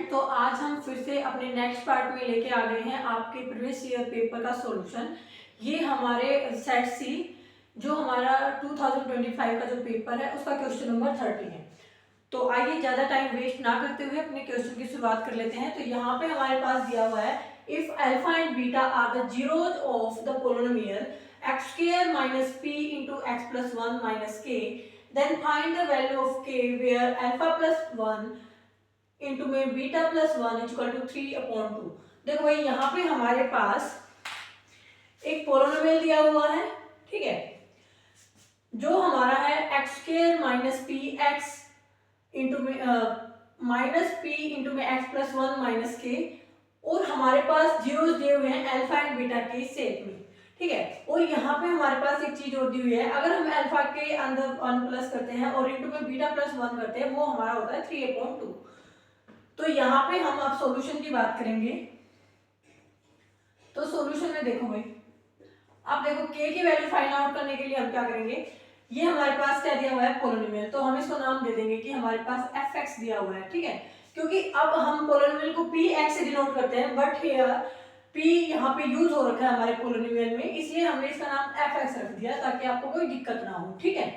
Student, तो आज हम फिर से अपने नेक्स्ट पार्ट में लेके आ गए हैं आपके प्रीवियस ईयर पेपर का सॉल्यूशन। ये हमारे सेट सी जो हमारा 2025 का जो पेपर है उसका क्वेश्चन नंबर 30 है। तो आइए ज़्यादा टाइम वेस्ट ना करते हुए अपने क्वेश्चन की शुरुआत कर लेते हैं। तो यहाँ पे हमारे पास दिया हुआ है if alpha and beta are the zeros of the polynomial X square minus P into X plus one minus K, then find the value of K where alpha plus one into में beta plus one equal to 3/2। देखो भाई यहाँ पे हमारे पास एक polynomial दिया हुआ है, ठीक है, जो हमारा है x square minus P x into में माइनस पी इंटू में एक्स प्लस वन माइनस के, और हमारे पास जीरोस दिए हुए हैं अल्फा एंड बीटा के शेप में, ठीक है। और यहाँ पे हमारे पास एक चीज और दी हुई है, अगर हम अल्फा के अंदर 1 प्लस करते हैं और इंटू में बीटा प्लस 1 करते हैं, वो हमारा होता है 3/2। तो यहाँ पे हम अब सॉल्यूशन की बात करेंगे। तो सॉल्यूशन में देखो भाई, अब देखो k की वैल्यू फाइंड आउट करने के लिए हम क्या करेंगे, ये हमारे पास क्या दिया हुआ है पोलिनोमियल, तो हम इसको नाम दे देंगे कि हमारे पास fx दिया हुआ है, ठीक है। क्योंकि अब हम पोलिनोमियल को px से डिनोट करते हैं, बट हियर p यहाँ पे यूज हो रखा है हमारे पोलिनोमियल में, इसलिए हमने इसका नाम fx रख दिया ताकि आपको कोई दिक्कत ना हो, ठीक है।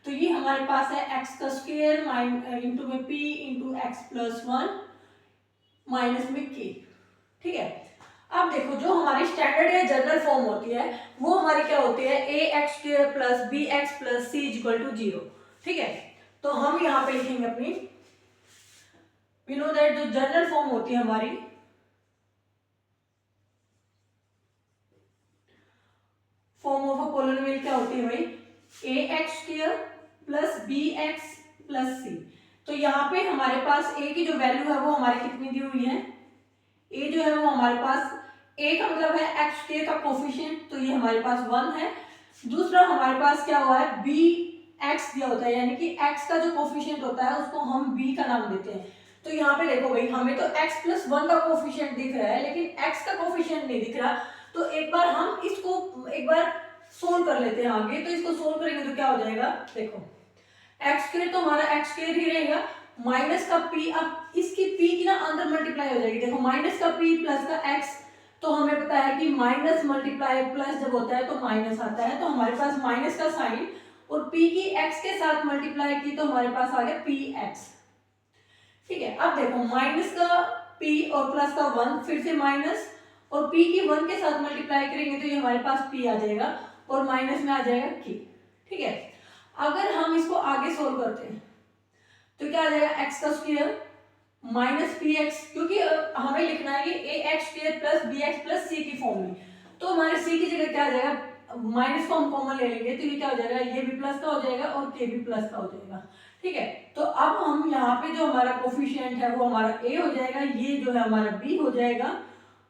तो ये हमारे पास है x का स्क्वायर इंटू में p into X plus one minus में k, ठीक है। अब देखो जो हमारी स्टैंडर्ड या जनरल फॉर्म होती है वो हमारी क्या होती है, A X square plus B X plus C equal to 0, ठीक है। तो हम यहाँ पे लिखेंगे अपनी, वी नो दैट जो जनरल फॉर्म होती है हमारी, फॉर्म ऑफ अ पोलिनोमियल क्या होती है भाई, A X square plus B X plus C. तो यहाँ पे हमारे पास ए की जो वैल्यू है वो हमारी कितनी दी हुई है, ए जो है वो हमारे पास, ए का मतलब है एक्स स्क्वायर का कोफिशिएंट, तो ये हमारे पास 1 है। दूसरा हमारे पास क्या हुआ है, बी एक्स दिया होता है, यानी कि एक्स का जो कोफिशिएंट होता है उसको हम बी का नाम देते हैं। तो यहाँ पे देखो भाई, हमें तो एक्स प्लस वन का कोफिशिएंट दिख रहा है लेकिन एक्स का कोफिशिएंट नहीं दिख रहा। तो एक बार हम इसको एक बार सोल्व कर लेते हैं आगे। तो इसको सोल्व करेंगे तो क्या हो जाएगा, देखो एक्स स्क्वायर तो हमारा एक्स स्क्वायर ही रहेगा, माइनस का p, अब इसकी p की ना अंदर मल्टीप्लाई हो जाएगी। देखो माइनस का p प्लस का x, तो हमें पता है कि माइनस मल्टीप्लाई प्लस जब होता है तो माइनस आता है, तो हमारे पास माइनस का साइन, और p की x के साथ मल्टीप्लाई की तो हमारे पास आ गया px, ठीक है। अब देखो माइनस का p और प्लस का 1 फिर से माइनस, और p की 1 के साथ मल्टीप्लाई करेंगे तो ये हमारे पास p आ जाएगा और माइनस में आ जाएगा k, ठीक है। अगर हम इसको आगे सोल्व करते हैं तो क्या आ जाएगा, एक्स का स्क्वायर माइनस पी एक्स, क्योंकि हमें लिखना है कि A X square plus B X plus C की फॉर्म में, तो हमारे सी की जगह क्या आ जाएगा, माइनस को हम कॉमन ले लेंगे तो ये क्या हो जाएगा, ये भी प्लस का हो जाएगा और के भी प्लस का हो जाएगा, ठीक है। तो अब हम यहाँ पे जो हमारा कोफिशिएंट है वो हमारा ए हो जाएगा, ये जो है हमारा बी हो जाएगा,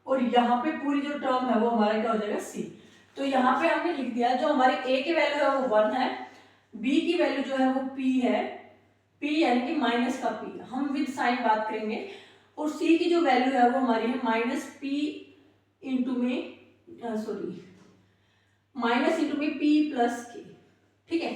और यहाँ पे पूरी जो टर्म है वो हमारा क्या हो जाएगा, सी। तो यहाँ पे हमने लिख दिया, जो हमारी ए की वैल्यू है वो 1 है, बी की वैल्यू जो है वो p है, p यानी कि माइनस का p, हम विद साइन बात करेंगे, और c की जो वैल्यू है वो हमारी है माइनस p इंटू में माइनस इंटू में p प्लस k, ठीक है।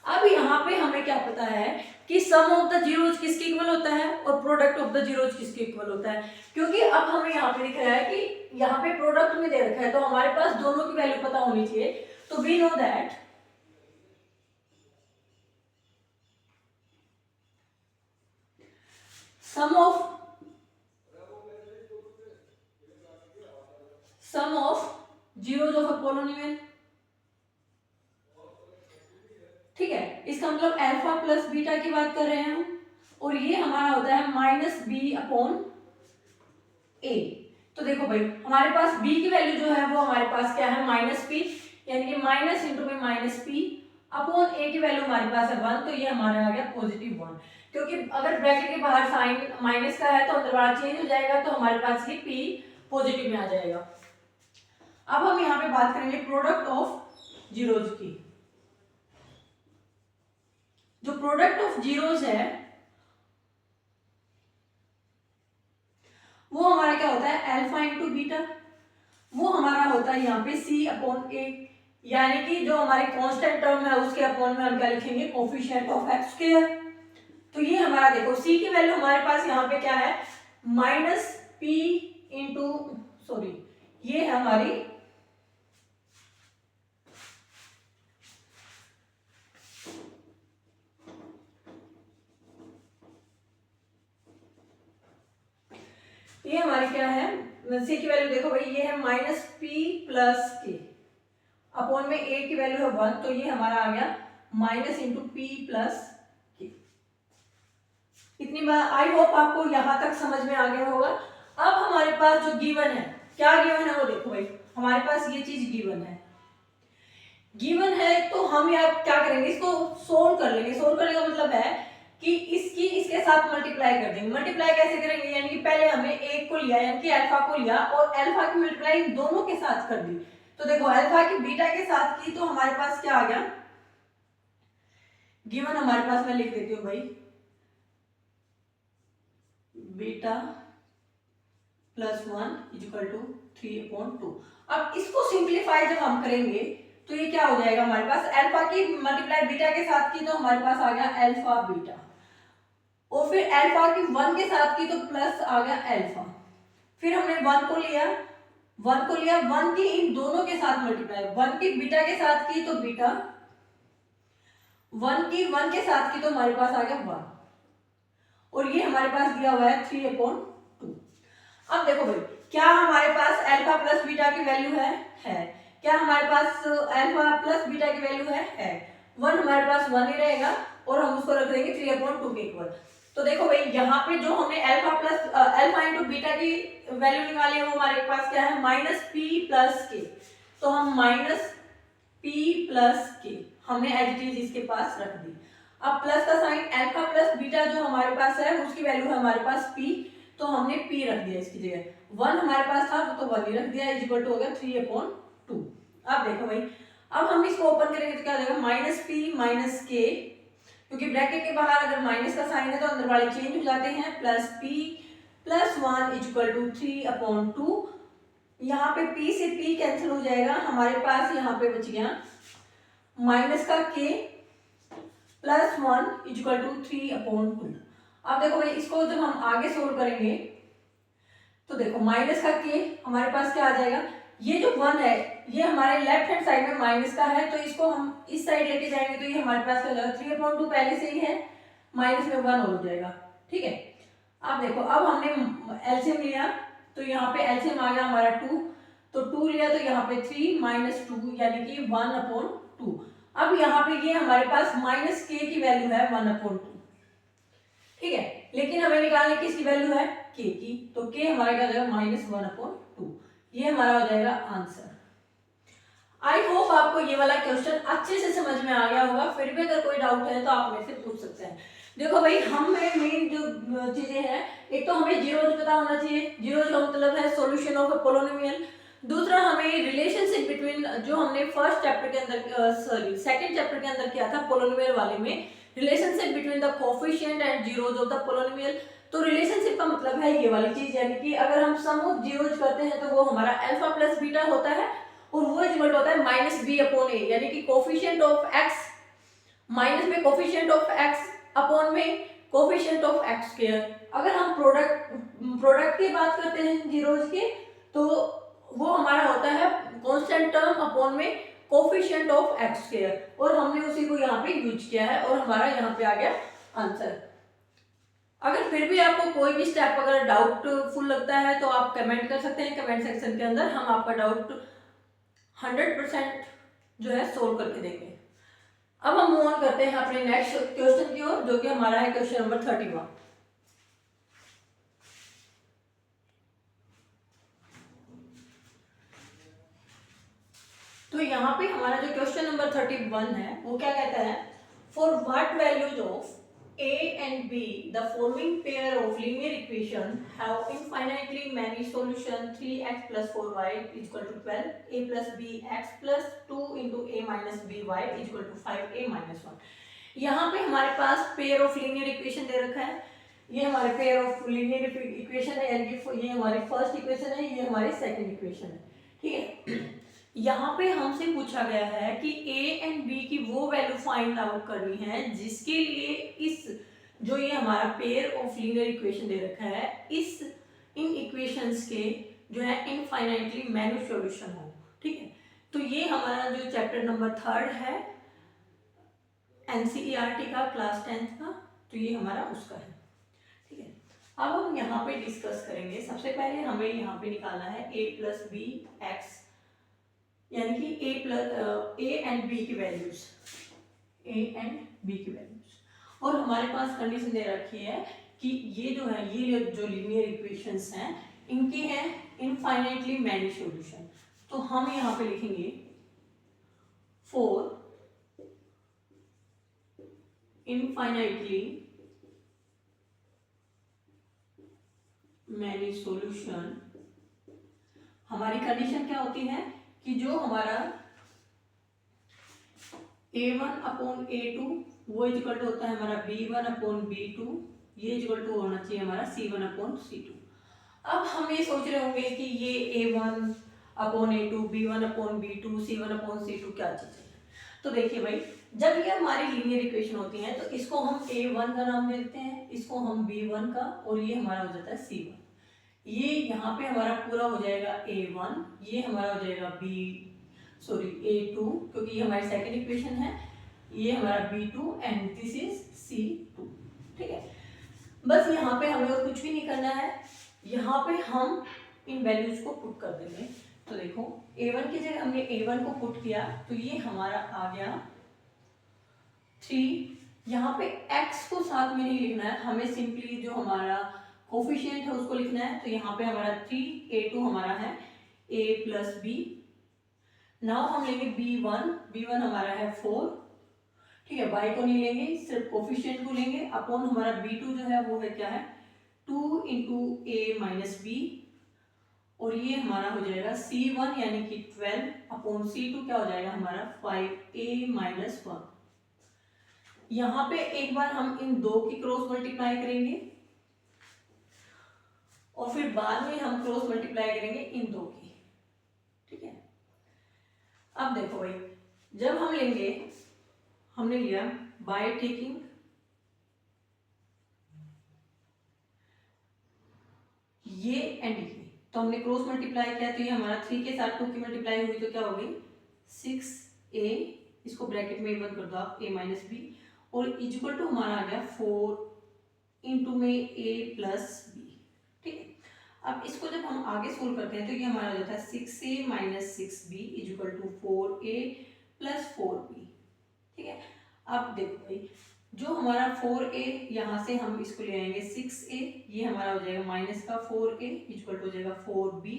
अब यहाँ पे हमें क्या पता है कि सम ऑफ द जीरोज किसके इक्वल होता है और प्रोडक्ट ऑफ द जीरोज किसके इक्वल होता है, क्योंकि अब हमें यहाँ पे दिख रहा है कि यहाँ पे प्रोडक्ट में दे रखा है तो हमारे पास दोनों की वैल्यू पता होनी चाहिए। तो we know that sum of zeros of a polynomial, ठीक है। इसका मतलब अल्फा प्लस बीटा की बात कर रहे हैं हम, और ये हमारा होता है माइनस बी अपॉन ए। तो देखो भाई हमारे पास b की वैल्यू जो है वो हमारे पास क्या है, माइनस पी, यानी कि माइनस इंटू में माइनस पी अपॉन ए की वैल्यू हमारे पास है 1, तो ये हमारा आ गया पॉजिटिव 1, क्योंकि अगर ब्रैकेट के बाहर साइन माइनस का है तो अंदर वाला चेंज हो जाएगा, तो हमारे पास ये p पॉजिटिव में आ जाएगा। अब हम यहाँ पे बात करेंगे प्रोडक्ट ऑफ जीरोज की। जो प्रोडक्ट ऑफ जीरोज है वो हमारा क्या होता है, अल्फा इंटू बीटा, वो हमारा होता है यहाँ पे c अपॉन a, यानी कि जो हमारी कांस्टेंट टर्म है उसके अपॉन में हम क्या लिखेंगे, कोफिशिएंट ऑफ एक्स स्क्वायर। तो ये हमारा देखो c की वैल्यू हमारे पास यहाँ पे क्या है, माइनस पी इंटू सॉरी ये है हमारी ये हमारी क्या है सी की वैल्यू देखो भाई ये है माइनस पी प्लस के अपॉन में ए की वैल्यू है 1 तो ये हमारा आ गया माइनस इंटू पी प्लस के। इतनी बात आई होप आपको यहां तक समझ में आ गया होगा। अब हमारे पास जो गिवन है क्या गिवन है वो देखो भाई हमारे पास ये चीज गिवन है तो हम यहाँ क्या करेंगे इसको सोल्व कर लेंगे। सोल्व करने का मतलब है कि इसकी इसके साथ मल्टीप्लाई कर देंगे। मल्टीप्लाई कैसे करेंगे यानी कि पहले हमने एक को लिया यानी कि अल्फा को लिया और अल्फा की मल्टीप्लाई दोनों के साथ कर दी। तो देखो अल्फा की बीटा के साथ की तो हमारे पास क्या आ गया गिवन हमारे पास मैं लिख देती हूँ भाई बीटा प्लस 1 इक्वल टू 3/2। अब इसको सिंप्लीफाई जब हम करेंगे तो ये क्या हो जाएगा हमारे पास अल्फा की मल्टीप्लाई बीटा के साथ की तो हमारे पास आ गया अल्फा बीटा और फिर अल्फा की 1 के साथ की तो प्लस आ गया अल्फा। फिर हमने 1 को लिया 1 की इन दोनों के साथ मल्टीप्लाई 1 की बीटा के साथ की तो बीटा 1 की 1 के साथ की तो हमारे पास आ गया 1 और ये हमारे पास दिया हुआ है 3/2। अब देखो भाई क्या हमारे पास अल्फा प्लस बीटा की वैल्यू है क्या हमारे पास अल्फा प्लस बीटा की वैल्यू है 1 हमारे पास 1 ही रहेगा और हम उसको रख देंगे 3/2 के इक्वल। तो देखो भाई यहाँ पे जो हमने अल्फा इंटू बीटा की वैल्यू निकाली है वो हमारे पास क्या है माइनस पी प्लस के। तो हम माइनस पी प्लस के हमने एज इट इज इसके पास रख दी। अब प्लस का साइन अल्फा प्लस बीटा जो हमारे पास है उसकी वैल्यू है हमारे पास पी तो हमने p रख दिया इसकी जगह 1 हमारे पास था तो 1 ही रख दिया इक्वल टू हो गया 3/2। अब देखो भाई अब हम इसको ओपन करेंगे तो क्या हो जाएगा माइनस पी माइनस के क्योंकि ब्रैकेट के बाहर अगर माइनस का साइन है तो अंदर वाले चेंज हो जाते हैं plus p plus 1 equal to 3/2। यहाँ पे p से p कैंसिल हो जाएगा हमारे पास यहाँ पे बच गया माइनस का k प्लस 1 इक्वल टू 3/2। अब देखो भाई इसको जब हम आगे सोल्व करेंगे तो देखो माइनस का k हमारे पास क्या आ जाएगा ये जो 1 है ये हमारे लेफ्ट हैंड साइड में माइनस का है तो इसको हम इस साइड लेके जाएंगे तो ये हमारे पास क्या हो जाएगा 3/2 पहले से ही है माइनस में 1 हो जाएगा ठीक है। अब देखो अब हमने एलसीएम लिया तो यहाँ पे एलसीएम आ गया हमारा 2 तो 2 लिया तो यहाँ पे 3 माइनस 2 यानी कि 1/2। अब यहाँ पे ये हमारे पास माइनस k की वैल्यू है 1/2 ठीक है लेकिन हमें निकालने की इसकी वैल्यू है k की तो k हमारा क्या हो जाएगा -1/2 ये हमारा हो जाएगा आंसर। आई होप आपको ये वाला क्वेश्चन अच्छे से समझ में आ गया होगा। फिर भी अगर कोई डाउट है तो आप मेरे से पूछ सकते हैं। देखो भाई हमें मेन जो चीजें हैं एक तो हमें जीरोज पता होना चाहिए जीरोज का मतलब है सॉल्यूशन ऑफ अ पोलिनोमियल। दूसरा हमें रिलेशनशिप बिटवीन जो हमने फर्स्ट चैप्टर के अंदर सेकंड चैप्टर के अंदर किया था पोलिनोमियल वाले में relationship between the coefficient and zeros of the polynomial. तो रिलेशनशिप का मतलब है ये वाली चीज यानी कि अगर हम सम ऑफ जीरोज करते हैं तो वो हमारा अल्फा प्लस बीटा होता है और वो इक्वल होता है -b/a यानी कि कोफिशिएंट ऑफ x माइनस में कोफिशिएंट ऑफ x अपॉन में कोफिशिएंट ऑफ x स्क्वायर। अगर हम प्रोडक्ट की बात करते हैं जीरोज के तो वो हमारा होता है कांस्टेंट टर्म अपॉन में कोफिशिएंट ऑफ x स्क्वायर और हमने उसी को यहाँ पे यूज किया है और हमारा यहाँ पे आ गया आंसर। अगर फिर भी आपको कोई भी स्टेप अगर डाउटफुल लगता है तो आप कमेंट कर सकते हैं कमेंट सेक्शन के अंदर। हम आपका डाउट 100% जो है सोल्व करके देंगे। अब हम मूव ऑन करते हैं अपने नेक्स्ट क्वेश्चन की ओर जो कि हमारा है क्वेश्चन नंबर 31। तो यहाँ पे हमारा जो क्वेश्चन नंबर 31 है वो क्या कहता है for what values of a and b the following pair of linear equation have infinitely many solution 3x plus 4y is equal to 12 a plus b x plus 2 into a minus by is equal to 5a minus 1। यहाँ पे हमारे पास pair of linear equation दे रखा है। ये हमारे pair of linear equation है यानी कि ये हमारी फर्स्ट इक्वेशन है ये हमारी सेकंड इक्वेशन है ठीक है। यहाँ पे हमसे पूछा गया है कि a एंड b की वो वैल्यू फाइंड आउट करनी है जिसके लिए इस जो ये हमारा पेयर ऑफ लीनियर इक्वेशन दे रखा है, इन इक्वेशंस के जो है इनफाइनाइटली मैनी सॉल्यूशन हो। ठीक है, तो ये हमारा जो चैप्टर नंबर 3 है एनसीईआरटी का क्लास 10th का, तो ये हमारा उसका है। ठीक है, अब हम यहाँ पे डिस्कस करेंगे। सबसे पहले हमें यहाँ पे निकालना है a प्लस बी एक्स, यानी कि a एंड b की वैल्यूज, और हमारे पास कंडीशन दे रखी है कि ये जो है, ये जो लीनियर इक्वेशंस हैं इनके हैं इनफाइनाइटली मैनी सॉल्यूशन। तो हम यहाँ पे लिखेंगे फॉर इनफाइनाइटली मैनी सॉल्यूशन, हमारी कंडीशन क्या होती है कि जो हमारा a1 अपॉन a2 वो इक्वल टू होता है हमारा b1 अपॉन b2, ये इक्वल टू होना चाहिए हमारा c1 अपॉन c2। अब हम ये सोच रहे होंगे कि ये a1 upon a2, b1 upon b2, c1 upon c2 क्या चीज़ है। तो देखिए भाई, जब ये हमारी लीनियर इक्वेशन होती है तो इसको हम a1 का नाम देते हैं, इसको हम b1 का, और ये हमारा हो जाता है c1। ये यहाँ पे हमारा पूरा हो जाएगा a1, ये हमारा हो जाएगा a2, क्योंकि ये हमारी सेकंड इक्वेशन है, ये हमारा b2 and this is c2। ठीक है, बस यहाँ पे हमें और कुछ भी नहीं करना है, यहाँ पे हम इन वैल्यूज को पुट कर देंगे। तो देखो a1 की जगह हमने a1 को पुट किया तो ये हमारा आ गया 3। यहाँ पे x को साथ में नहीं लिखना है, हमें सिंपली जो हमारा कोफिशिएंट है उसको लिखना है। तो यहाँ पे हमारा 3, a2 हमारा है a प्लस बी। नाउ हम लेंगे b1 हमारा है 4। ठीक है, y को नहीं लेंगे, सिर्फ कोफिशिएंट को लेंगे, अपॉन हमारा b2 जो है वो है क्या है 2 इंटू a माइनस बी, और ये हमारा हो जाएगा c1 यानी कि 12 अपॉन c2 क्या हो जाएगा हमारा 5a माइनस 1। यहाँ पे एक बार हम इन दो की क्रॉस मल्टीप्लाई करेंगे और फिर बाद में हम क्रॉस मल्टीप्लाई करेंगे इन दो की। ठीक है, अब देखो भाई, जब हम लेंगे, हमने लिया बाय टेकिंग ये एंड ये, तो हमने क्रॉस मल्टीप्लाई किया तो ये हमारा 3 के साथ 2 की मल्टीप्लाई हुई तो क्या हो गई 6a, इसको ब्रैकेट में बंद कर दो आप, a माइनस बी, और इक्वल टू हमारा आ गया 4 इंटू में a प्लस बी। ठीक है, अब इसको जब हम आगे सोल्व करते हैं तो ये हमारा हो जाता है 6a minus 6b equal to 4a plus 4b। ठीक है, अब देखो भाई, जो हमारा 4a यहाँ से हम इसको ले आएंगे 6a, ये हमारा हो जाएगा माइनस का 4a इक्वल टू हो जाएगा 4b,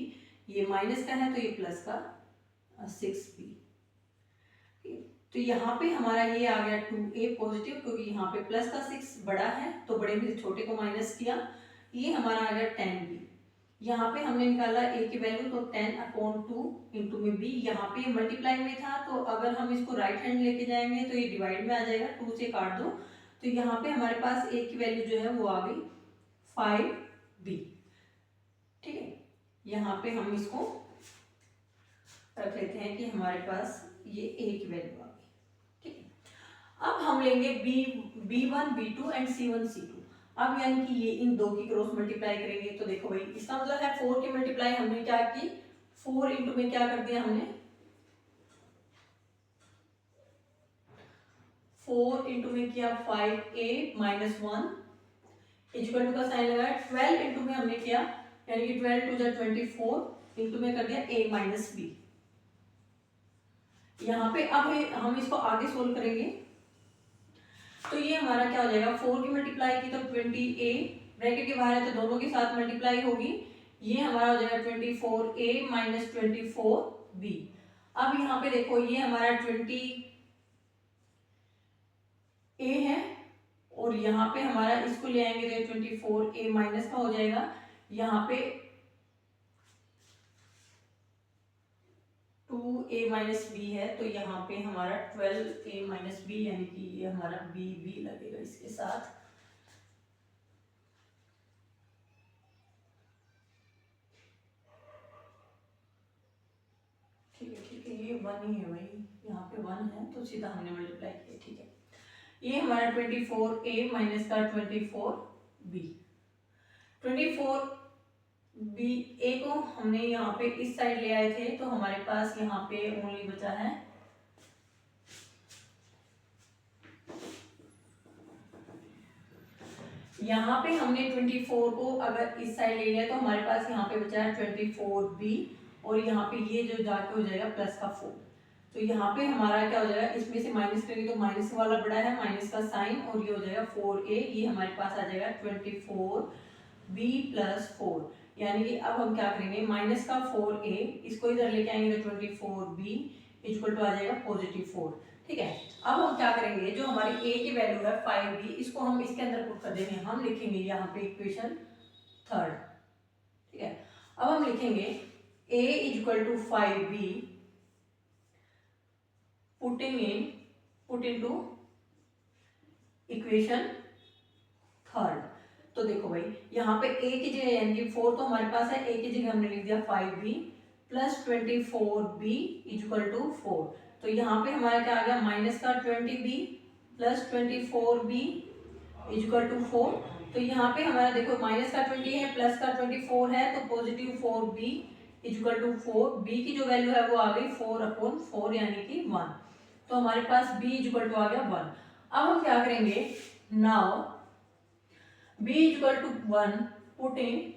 ये माइनस का है तो ये प्लस का 6b। तो यहाँ पे हमारा ये आ गया 2a पॉजिटिव, क्योंकि यहाँ पे प्लस का 6 बड़ा है तो बड़े में से छोटे को माइनस किया, ये हमारा आ गया 10b। यहाँ पे हमने निकाला a की वैल्यू तो 10 अपॉन 2 इंटू में b, यहाँ पे मल्टीप्लाई में था तो अगर हम इसको राइट हैंड लेके जाएंगे तो ये डिवाइड में आ जाएगा, 2 से काट दो, तो यहाँ पे हमारे पास a की वैल्यू जो है वो आ गई 5b। ठीक है, यहाँ पे हम इसको रख लेते हैं कि हमारे पास ये a की वैल्यू आ गई। ठीक है, अब हम लेंगे b1 b2 and c1 c2। अब यानी कि ये इन दो की क्रॉस मल्टीप्लाई करेंगे तो देखो भाई, इसका मतलब है 4 की मल्टीप्लाई हमने क्या की, 4 इंटू में क्या कर दिया हमने 4 इंटू में किया 5a माइनस 1 इक्वल टू का साइन लगाया, 12 इंटू में हमने किया यानी कि 12 टू 24 इंटू में कर दिया a माइनस बी। यहाँ पे अब हम इसको आगे सोल्व करेंगे तो ये हमारा क्या हो जाएगा, 4 की मल्टीप्लाई की तो 20a, ब्रैकेट के बाहर है तो दोनों के साथ मल्टीप्लाई होगी, ये हमारा हो जाएगा 24a माइनस 24b। अब यहाँ पे देखो ये हमारा 20a है और यहाँ पे हमारा इसको ले आएंगे तो 24a माइनस का हो जाएगा, यहाँ पे 2a माइनस बी है तो यहाँ पे हमारा 12a माइनस बी, यानी कि ये हमारा b लगेगा इसके साथ। ठीक है, ये 1 ही है भाई, यहाँ पे 1 है तो सीधा हमने मल्टीप्लाई किया। ठीक है, ये हमारा 24a माइनस का 24b। 24b ए को हमने यहाँ पे इस साइड ले आए थे, तो हमारे पास यहाँ पे ओनली बचा है यहाँ पे हमने 24 को अगर इस साइड ले लिया तो हमारे पास यहाँ पे बचा है 24b, और यहाँ पे ये जो जाके हो जाएगा प्लस का 4। तो यहाँ पे हमारा क्या हो जाएगा, इसमें से माइनस करेंगे तो माइनस वाला बड़ा है, माइनस का साइन, और ये हो जाएगा 4a, ये हमारे पास आ जाएगा 24b प्लस 4। यानी कि अब हम क्या करेंगे, माइनस का 4a इसको इधर लेके आएंगे तो 24b इक्वल टू आ जाएगा पॉजिटिव 4। ठीक है, अब हम क्या करेंगे, जो हमारी a की वैल्यू है 5b, इसको हम इसके अंदर पुट कर देंगे। हम लिखेंगे यहाँ पे इक्वेशन थर्ड। ठीक है, अब हम लिखेंगे a equal to 5b put into equation third. तो देखो भाई, यहाँ पे a की जगह यानी कि 4 तो हमारे पास है, a की जगह हमने लिख दिया 5b plus 24b equal to 4। तो यहाँ पे हमारा क्या आ गया, माइनस का 20b plus 24b equal to 4। तो यहाँ पे हमारा देखो माइनस का 20 है, प्लस का 24 है, तो positive 4b equal to 4। b की जो वैल्यू है वो आ गई 4/4 यानी कि 1। तो हमारे पास b इक्वल टू आ गया 1। अब हम क्या करेंगे, now b equal to 1 put in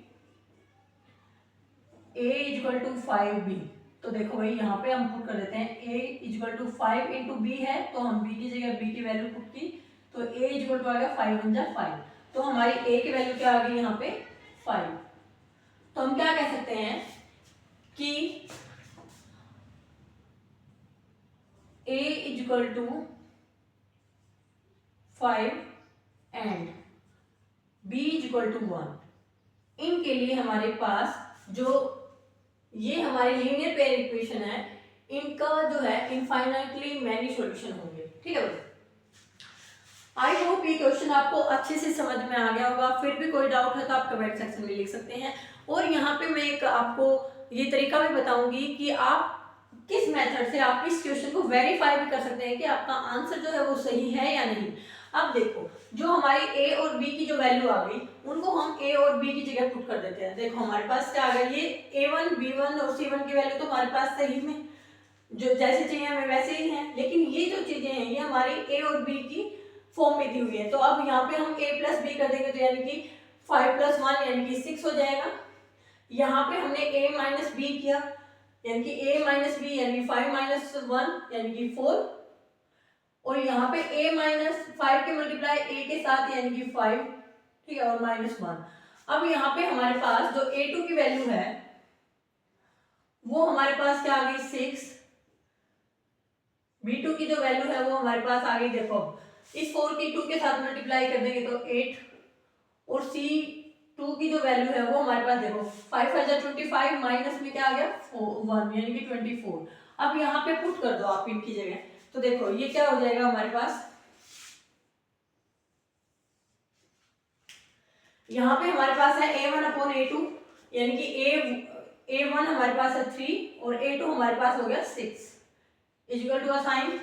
a equal to 5b। तो देखो भाई यहाँ पे हम पुट कर देते हैं a equal to 5 into b है, तो हम b की जगह b की वैल्यू पुट की, तो a इक्वल टू आ गया 5 × 5। तो हमारी a की वैल्यू क्या आ गई यहाँ पे 5। तो हम क्या कह सकते हैं कि a equal to 5 and b equal to 1। इनके लिए हमारे पास जो ये हमारे लीनियर पेयर इक्वेशन है, इनका जो है इनफाइनाइटली मैनी सॉल्यूशन होंगे। ठीक है, आई होप ये क्वेश्चन आपको अच्छे से समझ में आ गया होगा। फिर भी कोई डाउट है तो आप कमेंट सेक्शन में लिख सकते हैं। और यहाँ पे मैं एक आपको ये तरीका भी बताऊंगी कि आप किस मेथड से आप इस क्वेश्चन को वेरीफाई भी कर सकते हैं कि आपका आंसर जो है वो सही है या नहीं। अब देखो, जो हमारी a और b की जो वैल्यू आ गई, उनको हम a और b की जगह पुट कर देते हैं। देखो हमारे पास क्या आ गया, ये a1 b1 और c1 की वैल्यू तो हमारे पास सही में जो जैसे चाहिए हमें वैसे ही है, लेकिन ये जो चीजें हैं ये हमारी a और b की फॉर्म में दी हुई है। तो अब यहाँ पे हम a प्लस b कर देंगे, तो यानी कि 5 + 1 यानी कि 6 हो जाएगा। यहाँ पे हमने a माइनस b किया, यानी कि a माइनस b यानी कि 5 - 1 यानी कि 4, और यहाँ पे a माइनस 5 के मल्टीप्लाई a के साथ यानी कि 5। ठीक है, और -1। अब यहाँ पे हमारे पास जो a2 की वैल्यू है वो हमारे पास क्या आ गई 6, b2 की जो वैल्यू है वो हमारे पास आ गई, देखो इस 4 की 2 के साथ मल्टीप्लाई कर देंगे तो 8, और c2 की जो वैल्यू है वो हमारे पास देखो 5 × 5 = 25 माइनस में क्या आ गया 1 यानी कि 24। अब यहाँ पे पुट कर दो आप इनकी जगह, तो देखो ये क्या हो जाएगा हमारे पास, यहाँ पे हमारे पास है a1/a2 यानी कि a1 हमारे पास है 3 और a2 हमारे पास हो गया 6 इक्वल टू साइन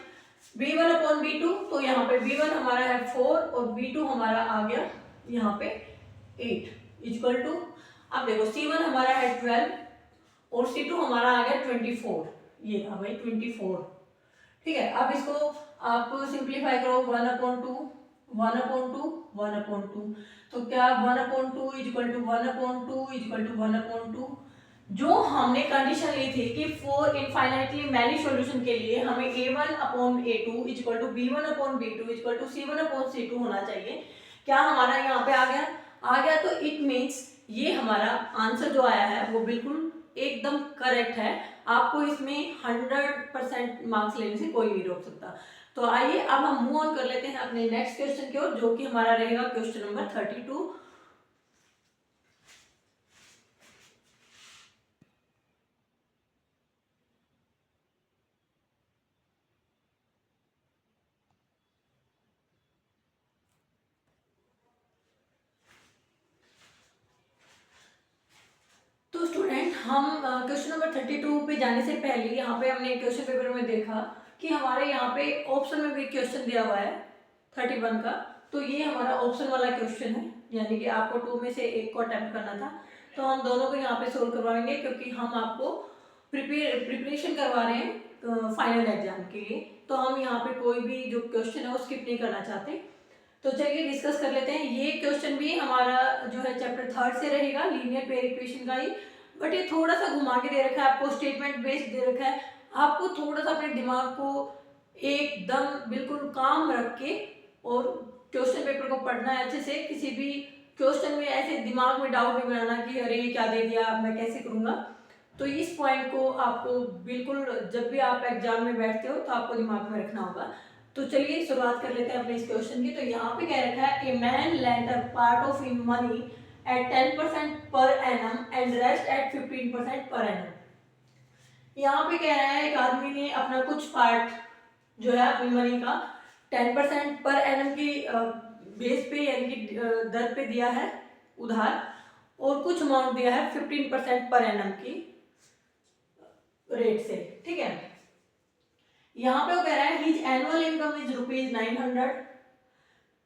b1/b2। तो यहाँ पे b1 हमारा है 4 और b2 हमारा आ गया यहाँ पे 8 इक्वल टू, अब देखो c1 हमारा है 12 और c2 हमारा आ गया 24, ये था भाई 24। ठीक है, अब इसको आप सिंप्लीफाई करो 1/2 1/2 1/2, तो क्या 1/2 इक्वल टू 1/2 इक्वल टू 1/2। जो हमने कंडीशन ली थी कि फॉर इनफाइनाइटली मैनी सॉल्यूशन के लिए हमें a1/a2 equal to b1/b2 equal to c1/c2 होना चाहिए, क्या हमारा यहाँ पे आ गया? आ गया, तो इट मीन्स ये हमारा आंसर जो आया है वो बिल्कुल एकदम करेक्ट है। आपको इसमें 100% मार्क्स लेने से कोई नहीं रोक सकता। तो आइए अब हम मूव ऑन कर लेते हैं अपने नेक्स्ट क्वेश्चन की ओर, जो कि हमारा रहेगा क्वेश्चन नंबर 32। तो स्टूडेंट, हम क्वेश्चन नंबर 32 पे जाने से पहले यहाँ पे हमने क्वेश्चन पेपर में देखा कि हमारे यहाँ पे ऑप्शन में भी क्वेश्चन दिया हुआ है 31 का। तो ये हमारा ऑप्शन वाला क्वेश्चन है, यानी कि आपको 2 में से एक को अटेम्प्ट करना था। तो हम दोनों को यहाँ पे सोल्व करवाएंगे, क्योंकि हम आपको प्रिपरेशन करवा रहे हैं फाइनल एग्जाम के लिए। तो हम यहाँ पे कोई भी जो क्वेश्चन है वो स्किप नहीं करना चाहते। तो चलिए डिस्कस कर लेते हैं। ये क्वेश्चन भी हमारा जो है चैप्टर 3 से रहेगा, लीनियर पेयर इक्वेशन का ही, बट ये थोड़ा सा घुमा के दे रखा है आपको, स्टेटमेंट बेस्ड दे रखा है। आपको थोड़ा सा अपने दिमाग को एकदम बिल्कुल काम रख के और क्वेश्चन पेपर को पढ़ना है अच्छे से। किसी भी क्वेश्चन में ऐसे दिमाग में डाउट नहीं बनाना कि अरे ये क्या दे दिया, मैं कैसे करूँगा। तो इस पॉइंट को आपको बिल्कुल जब भी आप एग्जाम में बैठते हो तो आपको दिमाग में रखना होगा। तो चलिए शुरुआत कर लेते हैं अपने इस क्वेश्चन की। तो यहाँ पे कह रखा है a man lend a part of in money at 10% per annum and rest at 15% per annum. यहाँ पे कह रहा है एक आदमी ने अपना कुछ पार्ट जो है अपनी मनी का 10% पर एनम की बेस पे यानी कि दर पे दिया है उधार, और कुछ अमाउंट दिया है 15% पर एनम की रेट से। ठीक है, यहाँ पे वो कह रहा है हिज एनुअल इनकम इज ₹900।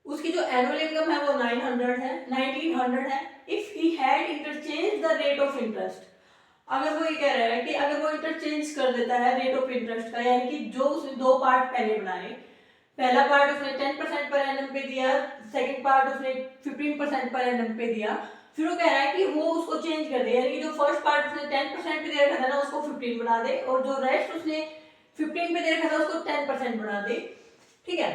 उसकी जो एनुअल इनकम है वो 1900 है। If he had interchange the rate of interest, अगर वो ये कह रहा है कि अगर वो इंटरचेंज कर देता है रेट ऑफ इंटरेस्ट का, यानी कि जो उसने दो पार्ट पहले बनाए, पहला पार्ट उसने 10% पर एनम पे दिया, सेकंड पार्ट उसने 15% पर एनम पे दिया, फिर वो कह रहा है कि वो उसको चेंज कर दे, यानी कि जो फर्स्ट पार्ट उसने 10% पे दे रखा था ना उसको 15 बना दे, और जो रेस्ट उसने 15 पे दे रखा था उसको 10% बना दे। ठीक है,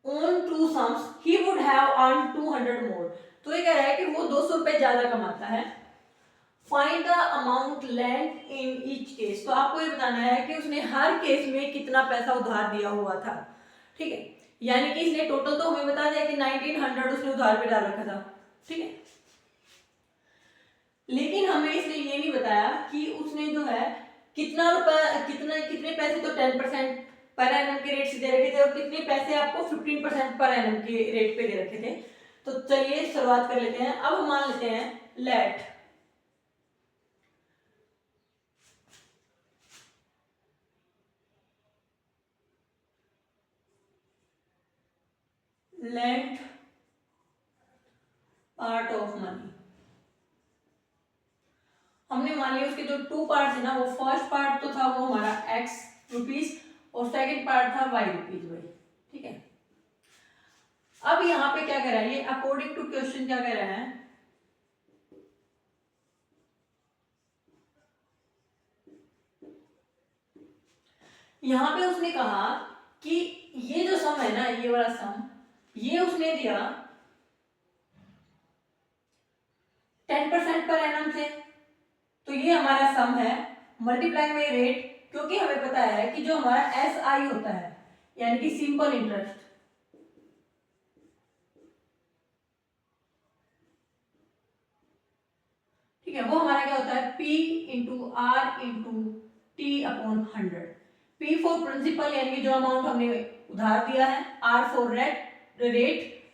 on two sums he would have earned 200 more। तो ये कह रहा है कि वो 200 रुपए ज्यादा कमाता है। Find the amount lent in each case, तो आपको ये बताना है कि उसने हर केस में कितना पैसा उधार दिया हुआ था। ठीक है, यानी कि इसने टोटल तो हमें बता दिया कि 1900 उसने उधार पे डाल रखा था। ठीक है, लेकिन हमें इसने ये नहीं बताया कि उसने जो है कितना रुपया कितने पैसे तो 10% पर एनम के रेट से दे रखे थे, और कितने पैसे आपको 15% पर एनम के रेट पे दे रखे थे। तो चलिए शुरुआत कर लेते हैं। अब हम मान लेते हैं let lent part of money. हमने मान लिया उसके जो टू पार्ट है ना, वो फर्स्ट पार्ट तो था वो हमारा x रुपीज, और सेकंड पार्ट था y रुपीज भाई। ठीक है, अब यहाँ पे क्या कह रहा है ये, अकॉर्डिंग टू क्वेश्चन क्या कह रहा है, यहाँ पे उसने कहा कि ये जो सम है ना, ये वाला सम, ये उसने दिया 10% पर एनम से। तो ये हमारा सम है, मल्टीप्लाई में रेट, क्योंकि हमें पता है कि जो हमारा एस आई होता है यानी कि सिंपल इंटरेस्ट, ठीक है, वो हमारा क्या होता है P into R into T upon 100। P for principal यानी कि जो अमाउंट हमने उधार दिया है, R for rate,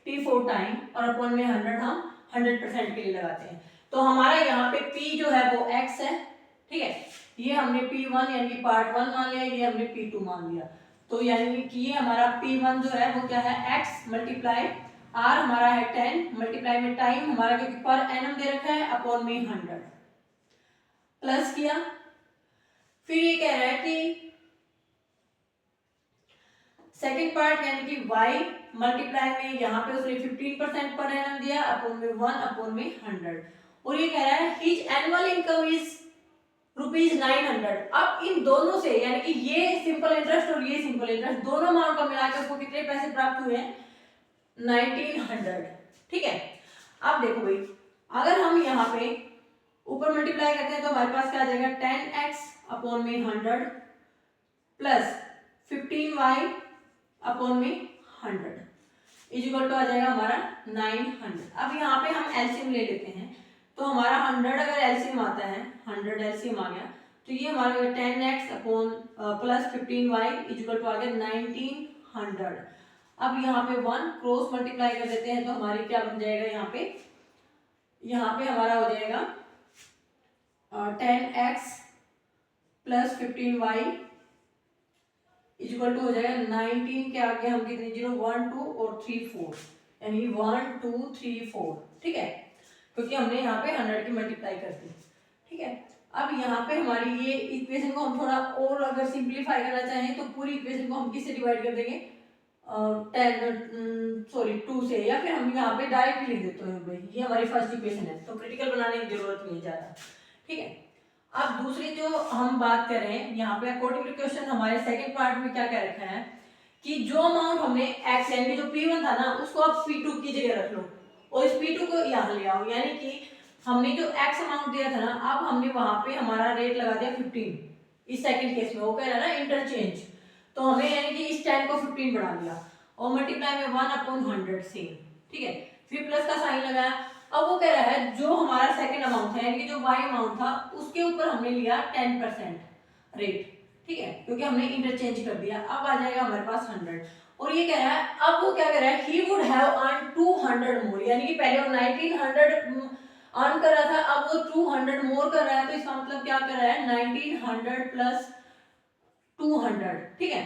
T for time, और अपॉन में 100 हम 100% के लिए लगाते हैं। तो हमारा यहाँ पे P जो है वो X है। ठीक है, ये हमने P1 यानी कि पार्ट 1 मान लिया, ये हमने P2 मान लिया। तो यानी कि ये हमारा P1 जो है वो क्या है, X मल्टीप्लाई R हमारा है 10 मल्टीप्लाई में टाइम हमारा, क्योंकि पर एनम दे रखा है, अपॉन में 100 प्लस किया। फिर ये कह रहा है कि सेकंड पार्ट यानी कि y मल्टीप्लाई में यहाँ पे उसने 15% पर एनम दिया, अपॉन में 1 अपॉन में 100, और ये कह रहा है हिज एनुअल इनकम इज ₹900। अब इन दोनों से यानी कि ये सिंपल इंटरेस्ट और ये सिंपल इंटरेस्ट दोनों अमाउंट को मिलाकर उसको कितने पैसे प्राप्त हुए हैं, 1900। ठीक है, अब देखो भाई, अगर हम यहाँ पे ऊपर मल्टीप्लाई करते हैं तो हमारे पास क्या आ जाएगा, 10x अपॉन में 100 प्लस 15y अपॉन में 100 इक्वल टू आ जाएगा हमारा 900। अब यहाँ पे हम एलसीएम ले लेते हैं, तो हमारा 100 अगर एलसीएम आता है, 100 एलसीएम आ गया, तो ये हमारा 10x upon plus 15y equal to आ गया 1900। अब यहाँ पे 1 क्रॉस मल्टीप्लाई कर देते हैं तो हमारी क्या बन जाएगा, यहाँ पे हमारा हो जाएगा 10x plus 15y equal to हो जाएगा 19 के आगे हम कितने जीरो 1 2 और 3 4, यानी 1 2 3 4, ठीक है, क्योंकि हमने यहाँ पे 100 की मल्टीप्लाई कर दी, ठीक है। अब यहाँ पे हमारी ये इक्वेशन को हम थोड़ा और अगर सिंप्लीफाई करना चाहें तो पूरी इक्वेशन को हम किससे डिवाइड कर देंगे, 2 से, या फिर हम यहाँ पे डायरेक्ट लिख देते हैं भाई, ये हमारी फर्स्ट इक्वेशन है तो क्रिटिकल बनाने की जरूरत नहीं है ज़्यादा, ठीक है। अब दूसरी जो हम बात कर रहे हैं यहाँ पे अकॉर्डिंग टू क्वेश्चन हमारे सेकंड पार्ट में क्या क्या रखा है कि जो अमाउंट हमने एक्स यानी जो P1 था ना उसको आप P2 की जगह रख लो और इस P2 को यहाँ ले आओ, यानी कि हमने जो एक्स अमाउंट दिया था ना अब हमने वहां पे हमारा रेट लगा दिया 15, इस सेकंड केस में वो कह रहा है ना इंटरचेंज, तो हमें यानी कि इस 10 को 15 बढ़ा दिया और मल्टीप्लाई में 1/100 सेम, ठीक है, फिर प्लस का साइन लगाया। अब वो कह रहा है जो हमारा सेकंड अमाउंट है यानी कि जो y अमाउंट था उसके ऊपर हमने लिया 10% रेट, ठीक है, क्योंकि हमने इंटरचेंज कर दिया। अब आ जाएगा हमारे पास 100 और ये कह रहा है अब वो क्या कह रहा है ही वुड हैव अर्न 200 मोर, यानी कि पहले वो 1900 अर्न कर रहा था अब वो 200 मोर कर रहा है, तो इसका मतलब क्या कर रहा है 1900 प्लस 200, ठीक है।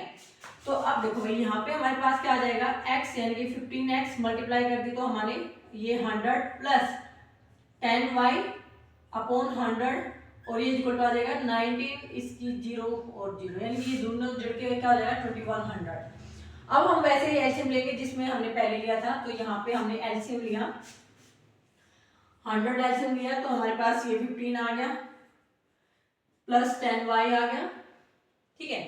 तो अब देखो भाई यहाँ पे हमारे पास क्या आ जाएगा x यानी कि 15x मल्टीप्लाई कर दी तो हमारे ये 100 प्लस 10y अपॉन 100 और ये इक्वल टू आ जाएगा 19, इसकी 0 और 0 यानी कि ये दोनों जुड़ के क्या आ जाएगा 2100। अब हम वैसे ही एलसीएम लेंगे जिसमें हमने पहले लिया था, तो यहाँ पे हमने एलसीएम लिया 100 एलसीएम लिया तो हमारे पास ये 15 आ गया प्लस 10y आ गया, ठीक है,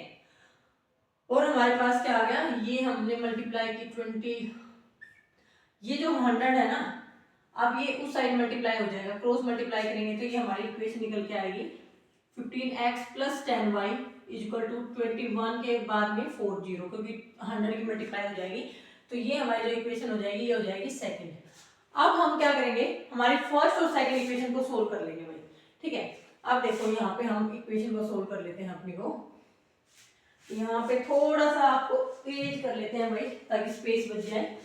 और हमारे पास क्या आ गया ये हमने मल्टीप्लाई की 20, ये जो 100 है ना अब ये उस साइड मल्टीप्लाई हो जाएगा, क्रॉस मल्टीप्लाई करेंगे तो ये हमारी इक्वेशन निकल के आएगी 15x plus 10y equal to 21 के बाद में 40, क्योंकि 100 की मल्टीप्लाई हो जाएगी तो ये हमारी जो इक्वेशन हो जाएगी ये हो जाएगी सेकंड। अब हम क्या करेंगे हमारी फर्स्ट और सेकंड इक्वेशन को सोल्व कर लेंगे भाई, ठीक है। अब देखो यहाँ पे हम इक्वेशन को सोल्व कर लेते हैं अपनी को, यहाँ पे थोड़ा सा आपको तेज कर लेते हैं भाई ताकि स्पेस बच जाए।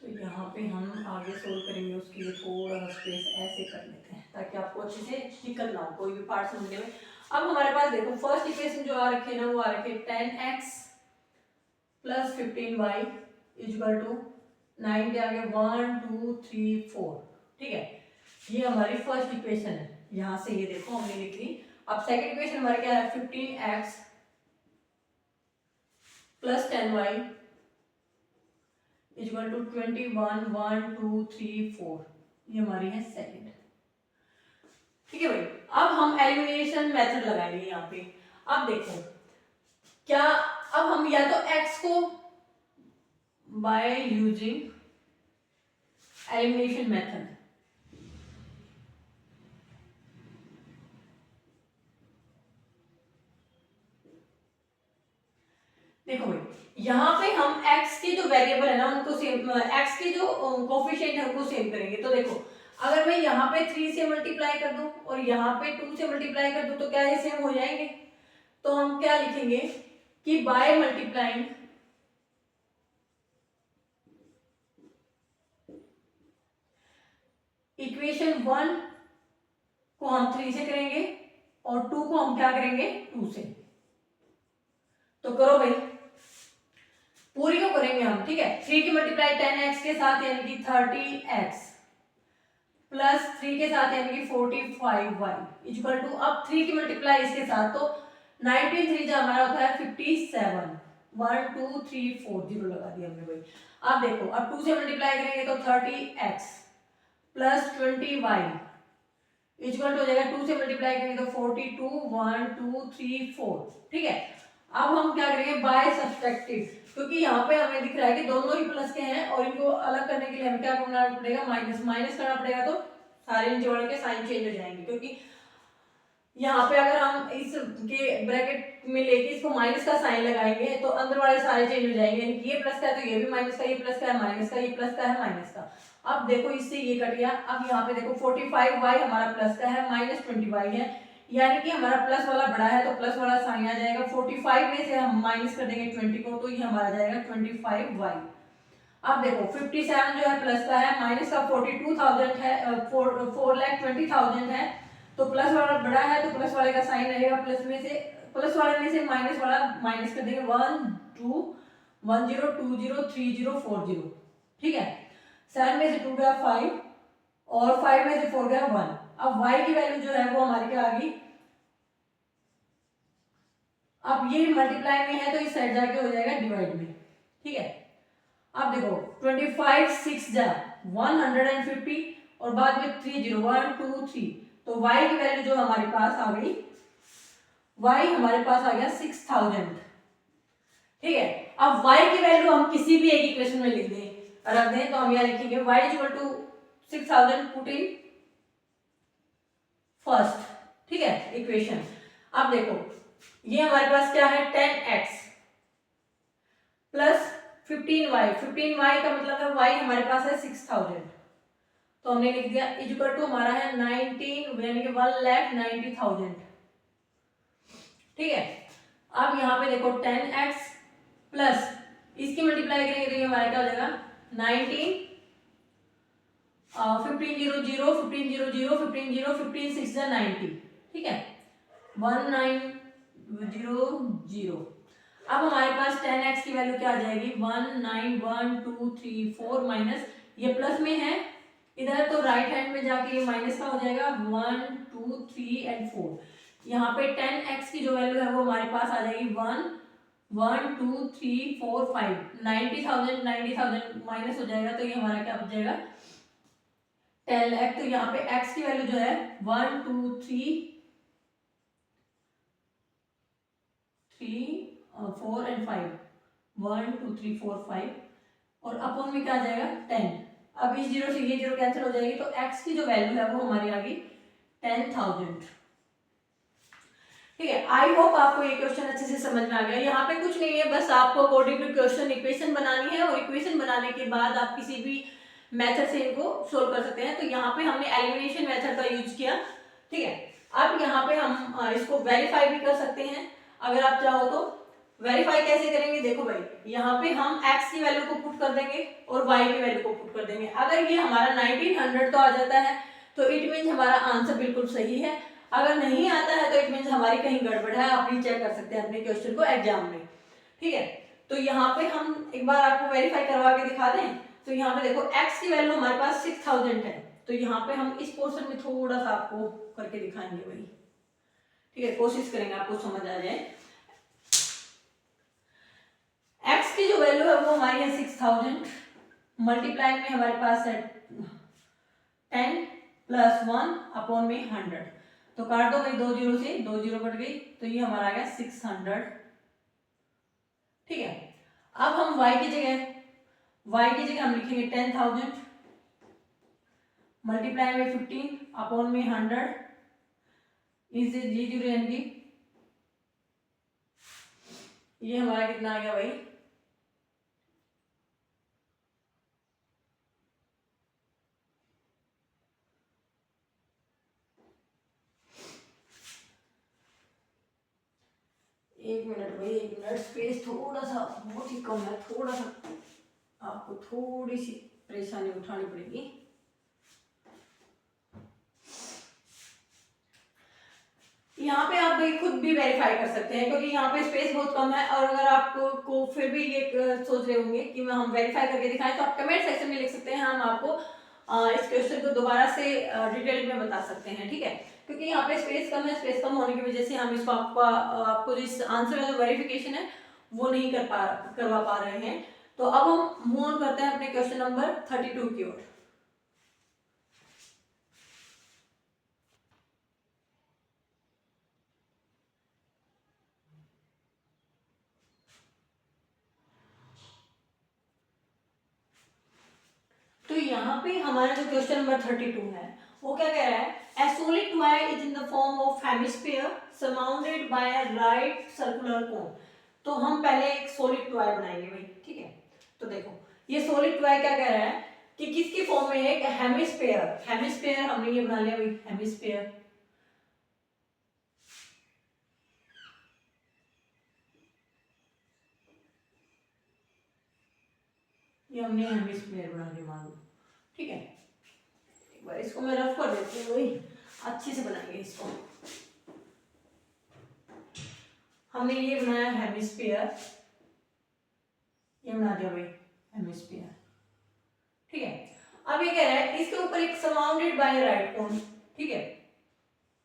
तो यहाँ पे हम आगे सोल्व करेंगे उसके लिए थोड़ा सा स्पेस ऐसे कर लेते हैं ताकि आपको अच्छे से दिक्कत ना हो कोई भी पार्ट समझने में। अब हमारे पास देखो फर्स्ट इक्वेशन जो आ रखे ना वो आ रखे 10x plus 15y equal to 9 के आगे 1 2 3 4, ठीक है, ये हमारी फर्स्ट इक्वेशन है, यहां से ये देखो हमने लिख ली। अब सेकंड इक्वेशन हमारे क्या है 15x plus 10y equal to 21 1 2 3 4, ये हमारी है सेकंड, ठीक है भाई। अब हम एलिमिनेशन मेथड लगाएंगे यहाँ पे। अब देखो क्या अब हम या तो x को बाय यूजिंग एलिमिनेशन मेथड, देखो भाई यहाँ पे हम x के जो वेरिएबल है ना उनको सेम, x के जो कोफिशिएंट है उनको सेम करेंगे। तो देखो अगर मैं यहाँ पे 3 से मल्टीप्लाई कर दूं और यहाँ पे 2 से मल्टीप्लाई कर दूं तो क्या ये सेम हो जाएंगे, तो हम क्या लिखेंगे कि बाय मल्टीप्लाइंग इक्वेशन 1 को हम 3 से करेंगे और 2 को हम क्या करेंगे 2 से। तो करो भाई पूरी को करेंगे हम, ठीक है। 3 की मल्टीप्लाई 10x के साथ यानी कि 30x प्लस 3 के साथ यानी कि 45y इक्वल टू अब 3 की मल्टीप्लाई इसके साथ तो 19 3 जो हमारा होता है 57 1 2 3 4 0 लगा दिया हमने भाई। अब देखो अब 2 से मल्टीप्लाई करेंगे तो 30x plus 20y equal to हो जाएगा 2 से मल्टीप्लाई करेंगे तो 42 1 2 3 4, ठीक है। अब हम क्या करेंगे बाय सब्सट्रैक्टिव, क्योंकि यहाँ पे हमें दिख रहा है कि दोनों ही प्लस के हैं और इनको अलग करने के लिए हमें क्या करना पड़ेगा माइनस, माइनस करना पड़ेगा तो सारे जोड़ के साइन चेंज हो जाएंगे, क्योंकि यहाँ पे अगर हम इस के ब्रैकेट में लेके इसको माइनस का साइन लगाएंगे तो अंदर वाले सारे चेंज हो जाएंगे, यानी कि ये प्लस का है तो ये भी माइनस का, ये प्लस का है माइनस का, ये प्लस का है माइनस का। अब देखो इससे ये कट गया। अब यहाँ पे देखो 45y हमारा प्लस का है माइनस 20y है, यानी कि हमारा प्लस वाला बड़ा है तो प्लस वाला साइन आ जाएगा। 45 में से हम माइनस कर देंगे 20 को तो ये हमारा जाएगा 25y। अब देखो 57 जो है प्लस का है, माइनस का 42,000 है, 4,20,000 है, तो प्लस वाला बड़ा है तो प्लस वाले का साइन रहेगा, प्लस वाले में से माइनस वाला माइनस कर देंगे, 1 2 1 0 2 0 3 0 4 0, ठीक है। 7 में से 2 गया 5 और 5 में से 4 गया 1। अब y की वैल्यू जो है वो हमारी क्या आ गई, अब ये मल्टीप्लाई में है तो इस साइड जाके हो जाएगा डिवाइड में, ठीक है। अब देखो 25 6 जा 150 और बाद में 3 0 1 2 3, तो y की वैल्यू जो हमारे पास आ गई, y हमारे पास आ गया 6000, ठीक है। अब y की वैल्यू हम किसी भी एक इक्वेशन में लिख दें, रख दें, तो हम यहाँ लिखेंगे y equal to 6000 put in first, ठीक है, इक्वेशन। अब देखो ये हमारे पास क्या है, 10x प्लस 15y, 15y का मतलब है y हमारे पास है 6000, तो हमने लिख दिया इक्वल टू हमारा है 19 यानी कि 1,90,000, ठीक है। अब यहाँ पे देखो 10x प्लस इसकी मल्टीप्लाई करेंगे तो ये हमारा क्या हो जाएगा 19 15 0 0 15 0 0 15 0 15 6 90, ठीक है, 1900। अब हमारे पास 10x की वैल्यू क्या आ जाएगी, 19123 माइनस ये प्लस में है इधर, तो राइट हैंड में जाके ये माइनस का हो जाएगा 1 2 3 एंड 4। यहाँ पे 10x की जो वैल्यू है वो हमारे पास आ जाएगी 1 1 2 3 4 5, 90,000 माइनस हो जाएगा, तो ये हमारा क्या बच जाएगा 10 लाख। तो यहाँ पे x की वैल्यू जो है 1 2 3 4 एंड 5, 1 2 3 4 5 और अपॉन में क्या आ जाएगा 10। अब इस जीरो से ये जीरो कैंसिल हो जाएगी, तो x की जो वैल्यू है वो हमारी आ गई 10,000, ठीक है। आई होप आपको ये क्वेश्चन अच्छे से समझ में आ गया। यहाँ पे कुछ नहीं है, बस आपको अकॉर्डिंग टू क्वेश्चन इक्वेशन बनानी है और इक्वेशन बनाने के बाद आप किसी भी मेथड से इनको सोल्व कर सकते हैं। तो यहाँ पे हमने एलिमिनेशन मेथड का यूज किया, ठीक है। अब यहाँ पे हम इसको वेरीफाई भी कर सकते हैं अगर आप चाहो तो। वेरीफाई कैसे करेंगे, देखो भाई यहाँ पे हम x की वैल्यू को पुट कर देंगे और y की वैल्यू को पुट कर देंगे। अगर ये हमारा 1900 तो आ जाता है तो इट मीन्स हमारा आंसर बिल्कुल सही है, अगर नहीं आता है तो इट मीन्स हमारी कहीं गड़बड़ है। आप रीचेक कर सकते हैं अपने क्वेश्चन को एग्जाम में, ठीक है। तो यहाँ पे हम एक बार आपको वेरीफाई करवा के दिखा दें। तो यहाँ पे देखो x की वैल्यू हमारे पास 6000 है, तो यहाँ पे हम इस पोर्शन में थोड़ा सा आपको करके दिखाएंगे भाई, ठीक है, कोशिश करेंगे आपको समझ आ जाए। x की जो वैल्यू है वो हमारी है 6000, मल्टीप्लाई में हमारे पास है 10 प्लस 1 अपॉन में 100, तो काट दो भाई 2 जीरो से, 2 जीरो कट गई, तो ये हमारा आ गया 600, ठीक है। अब हम y की जगह हम लिखेंगे 10,000 मल्टीप्लाई में 15 अपॉन में 100, इनसे जी जीरो यानी ये हमारा कितना आ गया भाई, एक मिनट भाई, एक मिनट, स्पेस थोड़ा सा बहुत ही कम है, थोड़ा सा आपको थोड़ी सी परेशानी उठानी पड़ेगी। यहाँ पे आप भाई खुद भी वेरीफाई कर सकते हैं क्योंकि यहाँ पे स्पेस बहुत कम है, और अगर आपको को फिर भी ये सोच रहे होंगे कि हम वेरीफाई करके दिखाएं, तो आप कमेंट सेक्शन में लिख सकते हैं, हम आपको इस क्वेश्चन को दोबारा से डिटेल में बता सकते हैं, ठीक है। क्योंकि यहाँ पे स्पेस कम है, स्पेस कम होने की वजह से हम इसको आपको जो इस आंसर का जो वेरिफिकेशन है वो नहीं करवा पा रहे हैं। तो अब हम मूव ऑन करते हैं अपने क्वेश्चन नंबर 32 की ओर। तो यहाँ पे हमारा जो क्वेश्चन नंबर 32 है वो क्या कह रहा है, A solid toy is in the form of hemisphere surrounded by a right circular cone। तो हम पहले एक सॉलिड टॉय बनाएंगे भाई, ठीक है। तो देखो ये सॉलिड टॉय क्या कह रहा है कि किसकी फॉर्म में है, हेमिस्फीयर हमने ये बना लिया भाई, हेमिस्फीयर। ये हमने हेमिस्फीयर बना के मान लो, ठीक है। एक बार इसको मैं रफ कर देती हूँ, वही अच्छे से बनाएंगे इसको। हमने ये बनाया हेमिस्फीयर, ये बना दिया भाई हेमिस्फीयर, ठीक है। अब ये कह रहा है इसके ऊपर एक सराउंडेड बाय राइट कोन, ठीक है।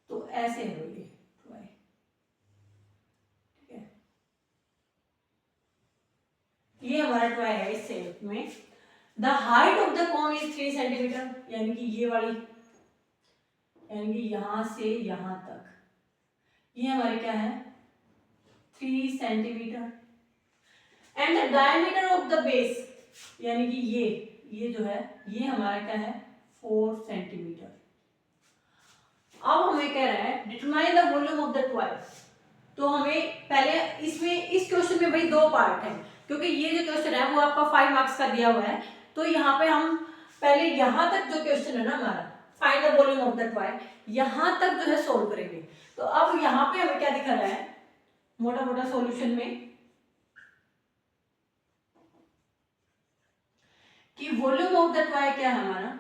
तो ऐसे है ये, ठीक है, ये हमारा ट्वाई है इस शेप में। The height of the cone is 3 centimetre, यानी कि ये वाली, यानी कि यहां से यहां तक ये हमारे क्या है 3 centimetre. And the diameter of the base, यानी कि ये जो है ये हमारा क्या है 4 सेंटीमीटर। अब हमें कह रहा है determine the volume of the toy. तो हमें पहले इसमें इस क्वेश्चन में भाई दो पार्ट है, क्योंकि ये जो क्वेश्चन है वो आपका 5 मार्क्स का दिया हुआ है। तो यहाँ पे हम पहले यहाँ तक जो क्वेश्चन है ना हमारा find the volume of the toy, यहाँ तक जो है सोल्व करेंगे। तो अब यहाँ पे हमें क्या दिखा रहा है मोटा मोटा सॉल्यूशन में कि वॉल्यूम ऑफ द ट्वाई क्या है हमारा,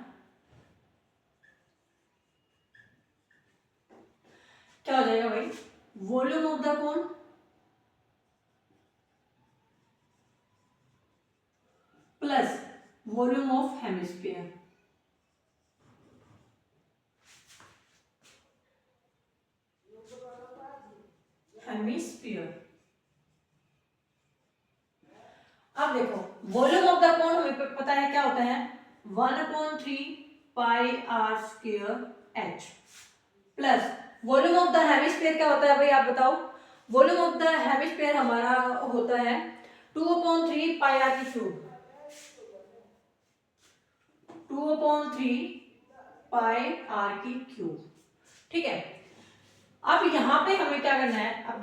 क्या हो जाएगा भाई volume of the cone plus volume of hemisphere. Hemisphere. अब देखो वॉल्यूम ऑफ द कोन हमें पता है क्या होता है 1/3 pi R square H, plus volume of the hemisphere क्या होता है भाई आप बताओ। वॉल्यूम ऑफ द हेमिस्फीयर हमारा होता है 2/3 पाई आर की क्यूब, 2/3 पाई आर की क्यूब, ठीक है। अब यहाँ पे हमें क्या करना है, अब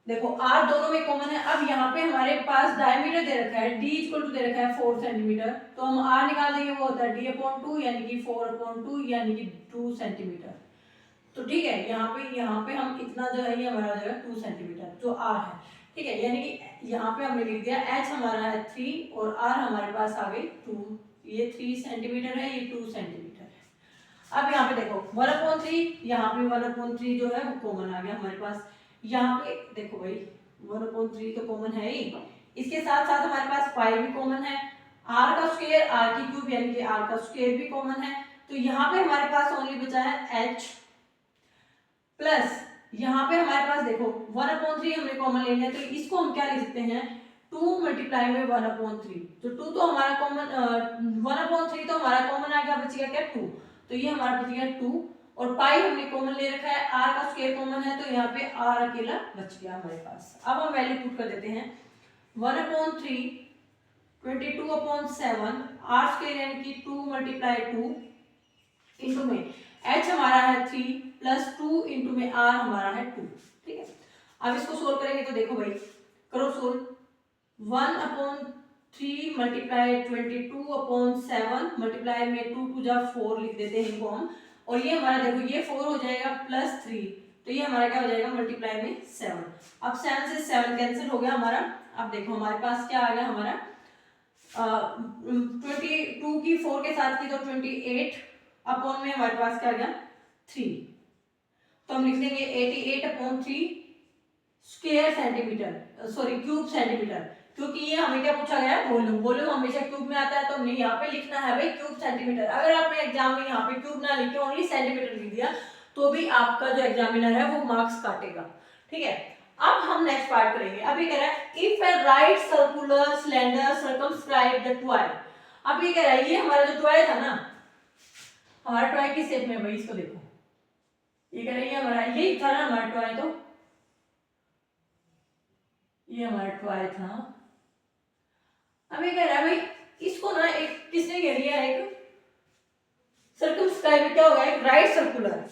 देखो आर दोनों में कॉमन है। अब यहाँ पे हमारे पास डायमीटर दे रखा है d इक्वल टू दे रखा है 4 सेंटीमीटर, तो हम आर निकाल देंगे वो होता है d/2 यानी कि 4/2 यानी कि 2 सेंटीमीटर। तो ठीक है यहाँ पे हम इतना जो है ये हमारा जो है 2 सेंटीमीटर जो आर है, ठीक है। यानी कि यहाँ पे हमने लिख दिया एच हमारा है 3 और आर हमारे पास आ गई 2, ये 3 सेंटीमीटर है, ये 2 सेंटीमीटर है। अब यहाँ पे देखो 1/3, यहाँ पे 1/3 जो है वो कॉमन आ गया हमारे पास। यहाँ पे देखो भाई 1/3 तो कॉमन है ही, इसके साथ साथ हमारे पास पाई भी कॉमन है, आर का स्क्वायर आर की क्यूब यानी कि आर का स्क्वायर भी कॉमन है। तो यहाँ पे हमारे पास ओनली बचा है एच प्लस यहाँ पे हमारे पास देखो 1/3 हमने कॉमन ले लिया, तो इसको हम क्या लिख सकते हैं 2 मल्टीप्लाई में 1/3। तो 2 तो हमारा कॉमन 1/3 तो हमारा कॉमन आ गया, बच गया क्या 2, तो ये हमारा बच गया 2 और पाई हमने कॉमन ले रखा है, आर का स्क्वायर कॉमन है तो यहाँ पे आर अकेला बच गया हमारे पास। अब हम वैल्यू पुट कर देते हैं 1/3 22/7 आर स्क्वायर यानी कि 2 × 2 इंटू में h हमारा है 3 प्लस 2 इंटू में r हमारा है 2, ठीक है। अब इसको सोल्व करेंगे तो देखो भाई करो सोल्व 1/3 मल्टीप्लाई 22/7 मल्टीप्लाई में 2 2 जा 4 लिख देते हैं इनको हम, और ये हमारा देखो ये 4 हो जाएगा प्लस 3, तो ये हमारा क्या हो जाएगा मल्टीप्लाई में 7। अब 7 से 7 कैंसिल हो गया हमारा। अब देखो हमारे पास क्या आ गया हमारा 22 की 4 के साथ की तो 28 अपॉन में हमारे पास क्या आ गया 3, तो हम लिख देंगे 88/3 square centimetre sorry cube centimetre, क्योंकि ये हमें क्या पूछा गया है वॉल्यूम, वॉल्यूम हमेशा क्यूब में आता है तो हमने यहाँ पे लिखना है भाई क्यूब सेंटीमीटर। अगर आपने एग्जाम में यहाँ पे क्यूब ना लिखे ओनली सेंटीमीटर लिख दिया तो भी आपका जो एग्जामिनर है वो मार्क्स काटेगा, ठीक है। अब हम नेक्स्ट पार्ट करेंगे। अभी कह रहा है if a right circular cylinder circumscribe the toy. अब ये कह रहा है ये हमारा जो ट्वाई था ना हमारा ट्वाई किस शेप में भाई इसको देखो, ये कह रहा है ये हमारा यही था ना हमारा ट्वाई, तो ये हमारा ट्वाई था। अब ये कह रहा है भाई इसको ना एक किसने कह दिया एक सर्कमस्क्राइब क्या होगा एक राइट सर्कुलर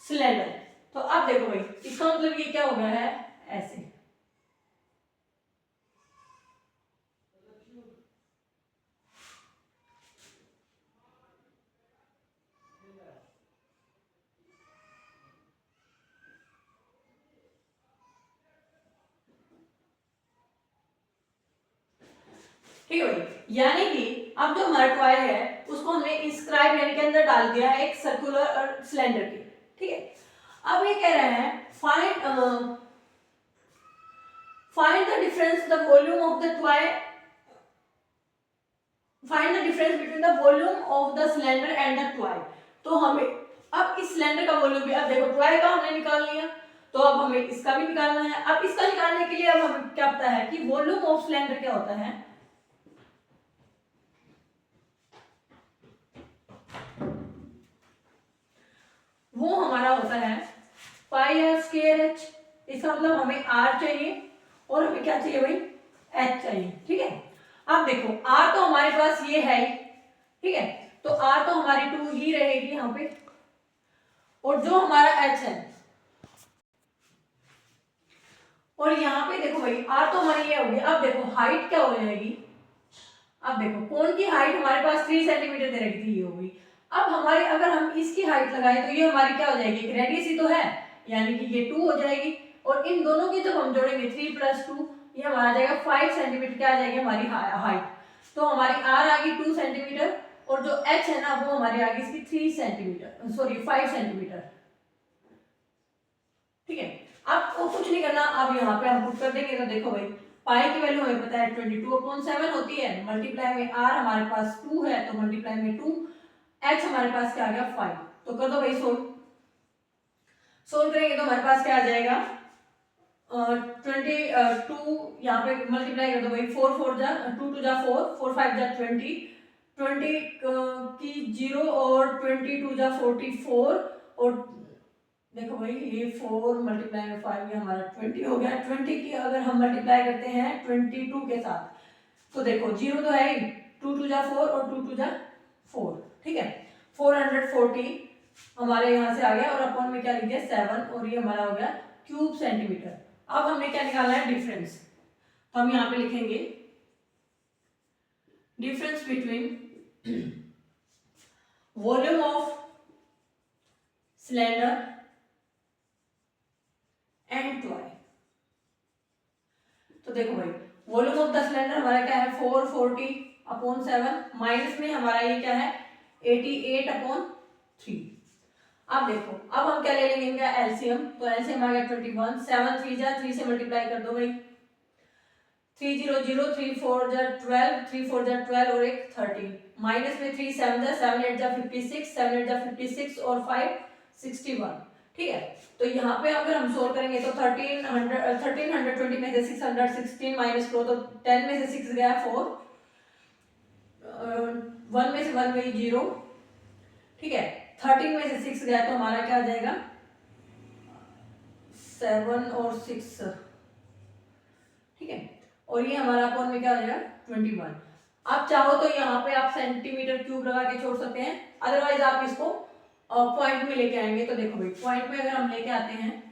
सिलेंडर। तो अब देखो भाई इसका मतलब ये क्या हो गया है ऐसे, ठीक है भाई। यानी कि अब जो हमारा टॉय है उसको हमने इंस्क्राइब यानी के अंदर डाल दिया है एक सर्कुलर सिलेंडर के, ठीक है। अब ये कह रहे हैं find the difference the volume of the toy, find the difference between the volume of the cylinder and the toy. तो हमें अब इस सिलेंडर का वॉल्यूम भी, अब देखो टॉय का हमने निकाल लिया, तो अब हमें इसका भी निकालना है। अब इसका निकालने के लिए अब हमें क्या पता है कि वॉल्यूम ऑफ सिलेंडर क्या होता है, वो हमारा होता है पाई आर स्क्वायर एच। इसका मतलब हमें आर चाहिए और हमें क्या चाहिए भाई, एच चाहिए, ठीक है। अब देखो आर तो हमारे पास ये है, ठीक है, तो आर तो हमारी 2 ही रहेगी यहाँ पे, और जो हमारा एच है, और यहाँ पे देखो भाई आर तो हमारी ये होगी। अब देखो हाइट क्या हो जाएगी, अब देखो कोन की हाइट हमारे पास 3 सेंटीमीटर दे रखी थी, ये होगी। अब हमारे अगर हम इसकी हाइट लगाए तो ये हमारी क्या हो जाएगी, एक रेडियस ही तो है, यानी कि ये 2 हो जाएगी, और इन दोनों की जब हम जोड़ेंगे 3 + 2 ये हमारा आ जाएगा 5 सेंटीमीटर, क्या आ जाएगी हमारी हाइट। तो हमारी आर आ गई 2 सेंटीमीटर, और जो एच है ना वो हमारी आ गई इसकी 3 सेंटीमीटर, सॉरी 5 सेंटीमीटर, ठीक है। अब कुछ नहीं करना, अब यहाँ पे हम पुट कर देंगे, तो देखो भाई पाई की वैल्यू हमें पता है 22/7 होती है, मल्टीप्लाई में आर हमारे पास 2 है तो मल्टीप्लाई में 2, एच हमारे पास क्या आ गया 5। तो कर दो भाई सोल्व करेंगे तो हमारे पास क्या आ जाएगा 22, यहाँ पे मल्टीप्लाई कर दो भाई, 4 4 जा 2 2 जा 4 4 5 जा 20 की 0 और 22 जा 44, और देखो भाई ये 4 मल्टीप्लाई में 5 ये हमारा 20 हो गया। 20 की अगर हम मल्टीप्लाई करते हैं 22 के साथ तो देखो 0 तो है ही, 2 2 जा 4 और 2 2 जा 4, ठीक है। 440 हमारे यहाँ से आ गया, और अपन में क्या लिख दिया 7, और ये हमारा हो गया क्यूब सेंटीमीटर। अब हमें क्या निकालना है, डिफरेंस। तो हम यहाँ पे लिखेंगे difference between volume of cylinder and toy. तो देखो भाई वॉल्यूम ऑफ द सिलेंडर हमारा क्या है 440/7, माइनस में हमारा ये क्या है 88/3। अब देखो अब हम क्या ले लेंगे इनका एलसीएम, तो एलसीएम आ गया 21, 7 3 जा 3 से मल्टीप्लाई कर दो भाई, 3 0 0 3 4 जा 12, 3 4 जा 12 और एक 13, माइनस में 3 7 जा 7 8 जा 56, 7 8 जा 56 और 5 61, ठीक है। तो यहाँ पे अगर हम सोल्व करेंगे तो 1320 में से 616 माइनस करो तो 10 में से 6 गया 4, 1 में से 1 गई 0, ठीक है। 13 में से 6 गया तो हमारा क्या आ जाएगा 7 और 6, ठीक है। और ये हमारा अपॉन में क्या हो जाएगा 21। आप चाहो तो यहाँ पे आप सेंटीमीटर क्यूब लगा के छोड़ सकते हैं, अदरवाइज आप इसको पॉइंट में लेके आएंगे। तो देखो भाई पॉइंट में अगर हम लेके आते हैं,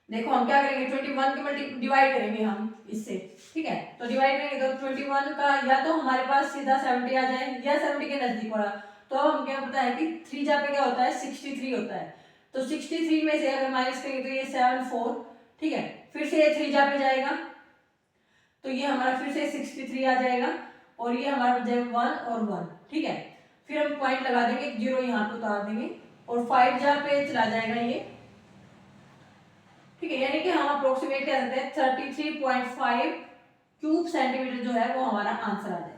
देखो हम क्या करेंगे 21 के डिवाइड करेंगे हम इससे, ठीक है। तो डिवाइड करेंगे तो 21 का या तो हमारे पास सीधा 70 आ जाए या 70 के नजदीक पड़ा, तो अब हम क्या पता है कि 3 जा पे क्या होता है 63 होता है, तो 63 में से अगर माइनस करेंगे तो ये 7 4, ठीक है। फिर से ये 3 जा पे जाएगा तो ये हमारा फिर से 63 आ जाएगा, और ये हमारा बच जाएगा 1 और 1, ठीक है। फिर हम पॉइंट लगा देंगे 0 यहाँ पे उतार देंगे, और 5 जा पे चला जाएगा ये, ठीक है। यानी कि हम अप्रोक्सीमेट कह सकते हैं 33.5 क्यूब सेंटीमीटर जो है वो हमारा आंसर आ जाएगा।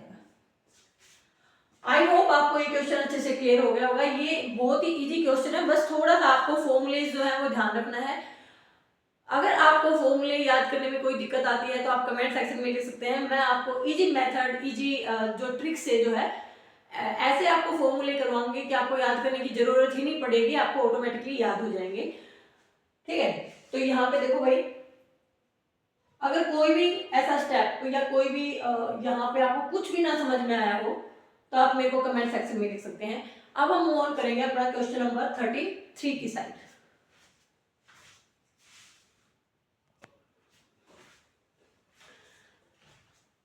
आई होप आपको ये क्वेश्चन अच्छे से क्लियर हो गया होगा। ये बहुत ही इजी क्वेश्चन है, बस थोड़ा सा आपको फॉर्मूलेज जो है वो ध्यान रखना है। अगर आपको फॉर्मूले याद करने में कोई दिक्कत आती है तो आप कमेंट सेक्शन में लिख सकते हैं, मैं आपको इजी मेथड इजी जो ट्रिक से जो है ऐसे आपको फॉर्मूले करवाऊंगी कि आपको याद करने की जरूरत ही नहीं पड़ेगी, आपको ऑटोमेटिकली याद हो जाएंगे, ठीक है। तो यहाँ पे देखो भाई अगर कोई भी ऐसा स्टेप या कोई भी यहाँ पे आपको कुछ भी ना समझ में आया हो तो आप मेरे को कमेंट सेक्शन में लिख सकते हैं। अब हम मूव ऑन करेंगे अपना क्वेश्चन नंबर 33 की साइड।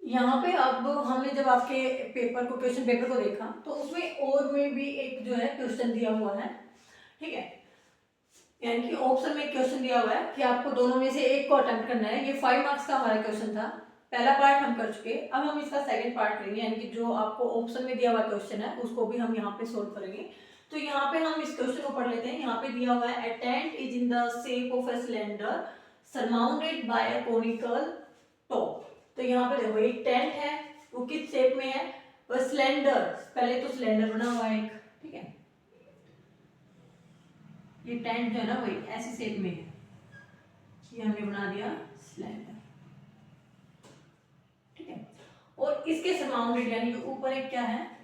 यहाँ पे अब हमने जब आपके पेपर को क्वेश्चन पेपर को देखा तो उसमें और में भी एक जो है क्वेश्चन दिया हुआ है, ठीक है। यानी कि ऑप्शन में क्वेश्चन दिया हुआ है कि आपको दोनों में से एक को अटेम्प्ट करना है। ये 5 मार्क्स का हमारा क्वेश्चन था, पहला पार्ट हम कर चुके, अब हम इसका सेकंड पार्ट करेंगे, यानी कि जो आपको ऑप्शन में दिया हुआ क्वेश्चन है उसको भी हम यहाँ पे सोल्व करेंगे। तो यहाँ पे हम इस क्वेश्चन को पढ़ लेते हैं। यहाँ पे दिया हुआ है, a tent is in the shape of a cylinder surmounted by a conical top. तो यहाँ पे देखो एक टेंट है, वो किस शेप में है, वो सिलेंडर, पहले तो सिलेंडर बना हुआ है एक, ठीक है, ये टेंट जो है ना वही ऐसी शेप में है, ये हमने बना दिया सिलेंडर, ठीक है। और इसके सराउंडेड यानी कि ऊपर एक क्या है,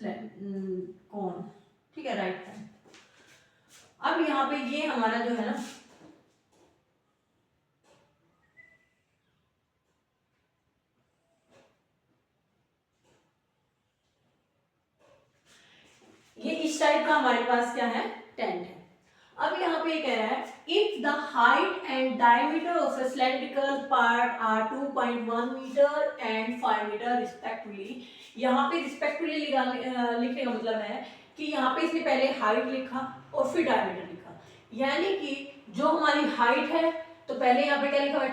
कौन, ठीक है, राइट हैंड। अब यहाँ पे ये हमारा जो है ना, ये इस टाइप का हमारे पास क्या है, टेंट है। अब यहाँ पे कह रहा है, if the height and diameter of a cylindrical part are 2.1 metre and 5 metre respectively. यहाँ पे रिस्पेक्टिवली लिखने का मतलब है कि यहाँ पे इसने पहले हाइट लिखा और फिर डायमीटर लिखा, यानी कि जो हमारी हाइट है तो पहले यहाँ पे क्या लिखा है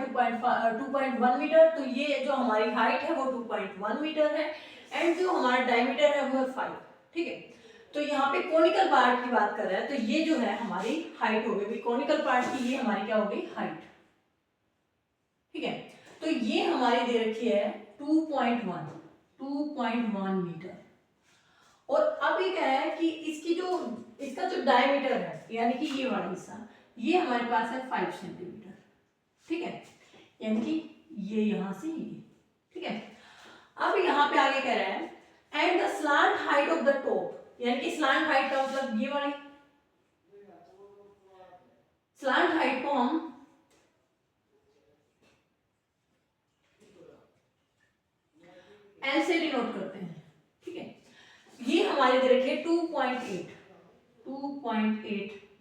2.1 मीटर, तो ये जो हमारी हाइट है वो 2.1 मीटर है, एंड जो हमारा डायमीटर है वो है 5, ठीक है। तो यहाँ पे कोनिकल पार्ट की बात कर रहा है, तो ये जो है हमारी हाइट हो गई, कोनिकल पार्ट की ये हमारी क्या हो गई, हाइट, ठीक है। तो ये हमारी दे रखी है 2.1 मीटर। और अब ये कह रहा है कि इसका जो डायमीटर है, यानी कि ये वाला हिस्सा, ये हमारे पास है 5 सेंटीमीटर, ठीक है, यानी कि ये यहां से ये, ठीक है। अब यहाँ पे आगे कह रहा है, and the slant height of the top, यानी कि स्लांट हाइट का मतलब ये वाली स्लांट हाइट को हम एल से डिनोट करते हैं, ठीक है। ये हमारे दे रखे 2.8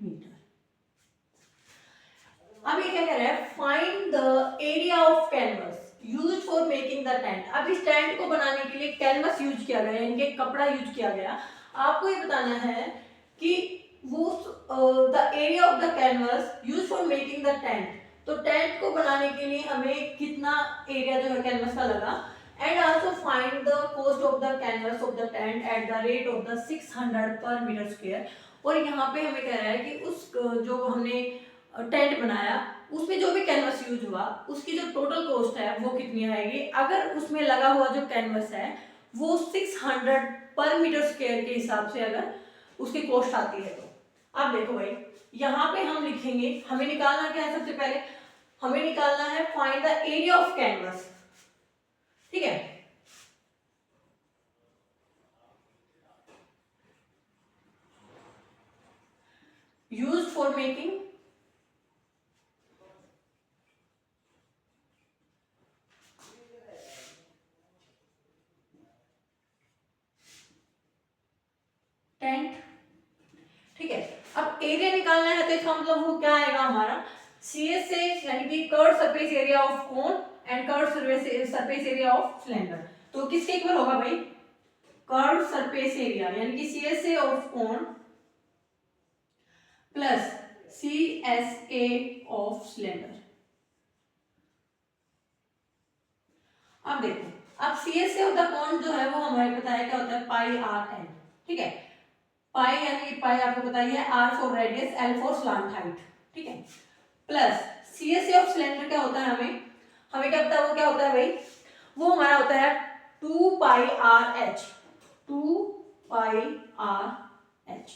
मीटर। अब ये क्या कह रहा है, find the area of canvas use for making the tent. अब इस टेंट को बनाने के लिए कैनवस यूज किया गया, यानी कि कपड़ा यूज किया गया। आपको ये बताना है कि वो the area of the canvas use for making the tent. तो टेंट को बनाने के लिए हमें कितना एरिया जो है कैनवस का लगा, and also find the cost of the canvas of the tent at the rate of the 600 पर मीटर स्क्वायर। और यहाँ पे हमें कह रहा है कि उस जो हमने टेंट बनाया उसमें जो भी कैनवस यूज हुआ उसकी जो टोटल कॉस्ट है वो कितनी आएगी, अगर उसमें लगा हुआ जो कैनवस है वो 600 पर मीटर स्क्वायर के हिसाब से अगर उसकी कॉस्ट आती है। तो अब देखो भाई, यहाँ पे हम लिखेंगे, हमें निकालना क्या है, सबसे पहले हमें निकालना है find the area of canvas, ठीक है। यूज्ड फॉर मेकिंग टेंट, ठीक है। अब एरिया निकालना है तो इसका मतलब वो क्या आएगा हमारा, CS से, यानी कि curve surface area of cone and curve surface area of cylinder. तो किसके इक्वल होगा भाई, कर्व सरफेस एरिया, यानी कि CSA of cone plus CSA of cylinder. अब देखो, अब CSA ऑफ द कोन जो है वो हमें पता है क्या होता है, पाई r n, ठीक है। पाई यानी पाई आपको पता ही है, R for radius, L for slant height, ठीक है, प्लस CSA ऑफ सिलेंडर क्या होता है, हमें क्या पता है वो क्या होता है भाई, वो हमारा होता है 2 पाई RH, 2 पाई RH,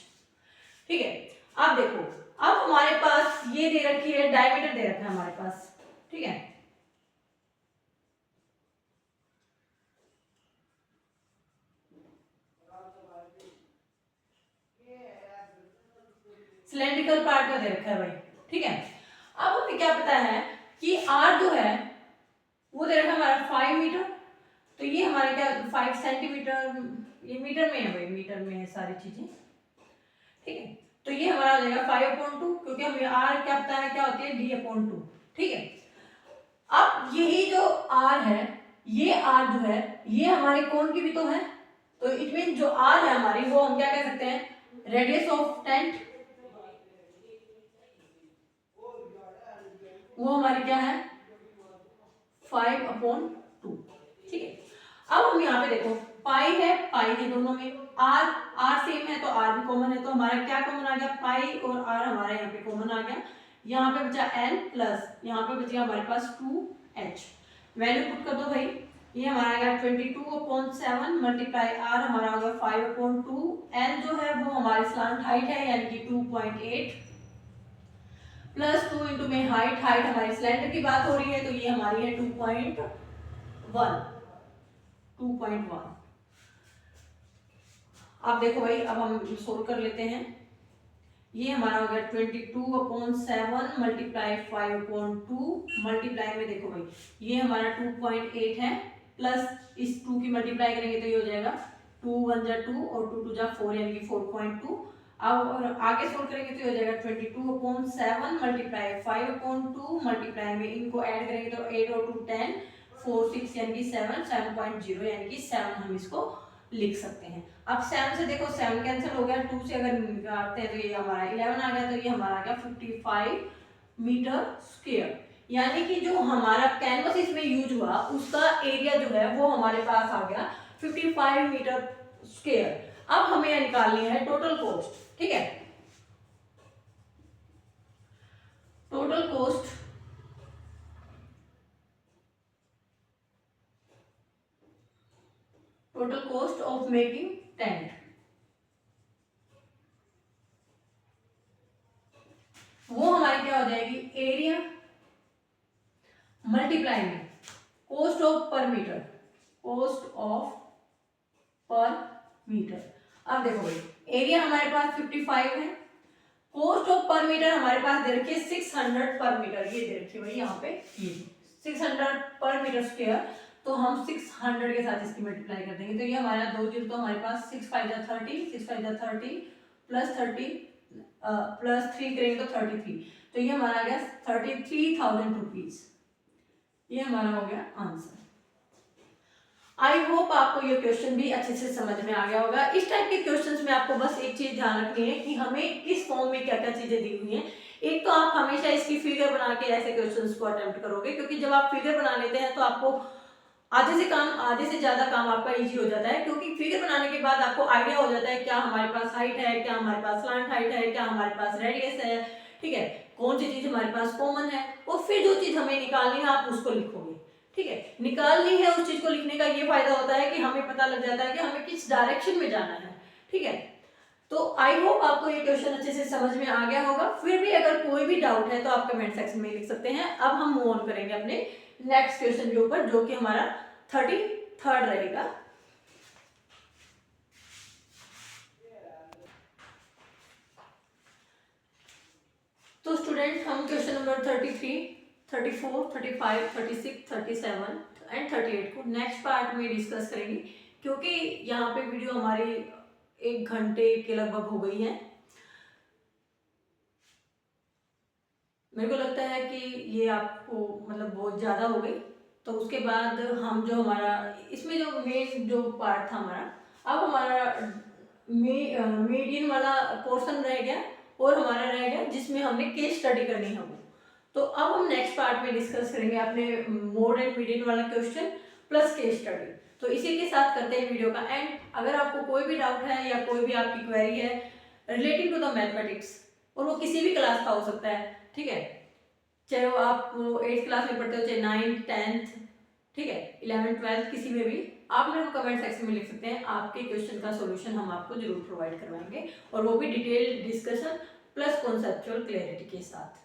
ठीक है। अब देखो, अब हमारे पास ये दे रखी है, डायमीटर दे रखा है हमारे पास, ठीक है। सिलेंड्रिकल पार्ट का दे रखा है भाई, ठीक है। अब हमें क्या पता है कि R जो है वो दे रखा है हमारा 5 मीटर, तो ये हमारा क्या 5 सेंटीमीटर, ये मीटर में है भाई, मीटर में है सारी चीजें, ठीक है। तो ये हमारा हो जाएगा 5/2, क्योंकि हमें R क्या पता है क्या होती है, D/2, ठीक है। अब यही जो R है, ये R जो है ये हमारे कोण की भी तो है, तो इट मीन जो R है हमारी वो हम क्या कह सकते हैं, रेडियस ऑफ टेंट, वो हमारी क्या है 5/2, पाई है दोनों में, आर सेम है तो आर भी कॉमन है, तो हमारा क्या कॉमन आ गया, पाई और आर हमारा यहाँ पे कॉमन आ गया। यहाँ पे बचा एल प्लस यहाँ पे बच गया हमारे पास 2h। वैल्यू पुट कर दो भाई, ये हमारा आ गया 22/7 मल्टीप्लाई आर हमारा आ गया 5/2। एल जो है वो हमारी स्लांट हाइट है यानी कि 2.8 प्लस 2 इंटू में हाइट हमारी सिलेंडर की बात हो रही है तो ये हमारी है 2.1। अब देखो भाई, अब हम सोल्व कर लेते हैं। ये हमारा हो गया 22/7 मल्टीप्लाई 5/2 मल्टीप्लाई में देखो भाई ये हमारा 2.8 है प्लस इस 2 की मल्टीप्लाई करेंगे तो ये हो जाएगा 2 1 जा 2 और 2 2 जा 4 यानी कि 4.2। अब और आगे सोल्व करेंगे तो ये हो जाएगा 22/7 मल्टीप्लाई 5/2 मल्टीप्लाई में इनको ऐड करेंगे तो 8 और 2 10 4 6 यानी कि 7.0 यानी कि 7 हम इसको लिख सकते हैं। अब 7 से देखो 7 कैंसिल हो गया, 2 से अगर निकालते हैं तो ये हमारा 11 आ गया, तो ये हमारा आ गया 55 मीटर स्क्वायर। यानी कि जो हमारा कैनवस इसमें यूज हुआ उसका एरिया जो है वो हमारे पास आ गया 55 मीटर स्क्वायर। अब हमें यह निकालनी है टोटल कॉस्ट, ठीक है। Total cost of making tent, वो हमारी क्या हो जाएगी, एरिया मल्टीप्लाई में कॉस्ट ऑफ पर मीटर, अब देखो भाई एरिया हमारे पास 55 है, कॉस्ट ऑफ पर मीटर हमारे पास दे रखी है 600 पर मीटर, ये दे रखी है भाई यहाँ पे, ये 600 पर मीटर स्क्वायर। तो हम 600 के साथ इसकी मल्टीप्लाई कर देंगे तो ये हमारा 2 जीरो, तो हमारे पास 6 5 जा 30, 6 5 जा 30 प्लस 30 प्लस 3 करेंगे तो 33, तो ये हमारा आ गया 33,000 रुपीज। ये हमारा हो गया आंसर। आई होप आपको ये क्वेश्चन भी अच्छे से समझ में आ गया होगा। इस टाइप के क्वेश्चंस में आपको बस एक चीज ध्यान रखनी है कि हमें किस फॉर्म में क्या क्या चीजें दी हुई हैं। एक तो आप हमेशा इसकी फिगर बना के ऐसे क्वेश्चंस को अटेम्प्ट करोगे, क्योंकि जब आप फिगर बना लेते हैं तो आपको आधे से ज्यादा काम आपका इजी हो जाता है, क्योंकि फिगर बनाने के बाद आपको आइडिया हो जाता है क्या हमारे पास हाइट है, क्या हमारे पास स्लांट हाइट है, क्या हमारे पास रेडियस है, ठीक है, कौन सी चीज हमारे पास कॉमन है, और फिर जो चीज हमें निकालनी है आप उसको लिखोगे, ठीक है। निकालनी है उस चीज को लिखने का ये फायदा होता है कि हमें पता लग जाता है कि हमें किस डायरेक्शन में जाना है, ठीक है। तो आई होप आपको ये क्वेश्चन अच्छे से समझ में आ गया होगा। फिर भी अगर कोई भी डाउट है तो आप कमेंट सेक्शन में लिख सकते हैं। अब हम मूव ऑन करेंगे अपने नेक्स्ट क्वेश्चन के ऊपर, जो कि हमारा 33rd रहेगा। तो स्टूडेंट हम क्वेश्चन नंबर 33, 34, 35, 36, 37 एंड 38 को नेक्स्ट पार्ट में डिस्कस करेंगे, क्योंकि यहाँ पे वीडियो हमारी 1 घंटे के लगभग हो गई है। मेरे को लगता है कि ये आपको मतलब बहुत ज़्यादा हो गई, तो उसके बाद हम जो हमारा इसमें जो मेन जो पार्ट था हमारा, अब हमारा मीडियन वाला पोर्शन रह गया और हमारा रह गया जिसमें हमने केस स्टडी करनी है वो। तो अब हम नेक्स्ट पार्ट में डिस्कस करेंगे अपने मोड एंड मीडियन वाला क्वेश्चन प्लस केस स्टडी। तो इसी के साथ करते हैं वीडियो का एंड। अगर आपको कोई भी डाउट है या कोई भी आपकी क्वेरी है रिलेटिंग टू द मैथमेटिक्स, और वो किसी भी क्लास का हो सकता है, ठीक है, चाहे वो आप 8th क्लास में पढ़ते हो, चाहे 9th 10th, ठीक है, 11th 12th, किसी में भी आप मेरे को कमेंट सेक्शन में लिख सकते हैं। आपके क्वेश्चन का सॉल्यूशन हम आपको जरूर प्रोवाइड करवाएंगे, और वो भी detail discussion plus conceptual clarity के साथ।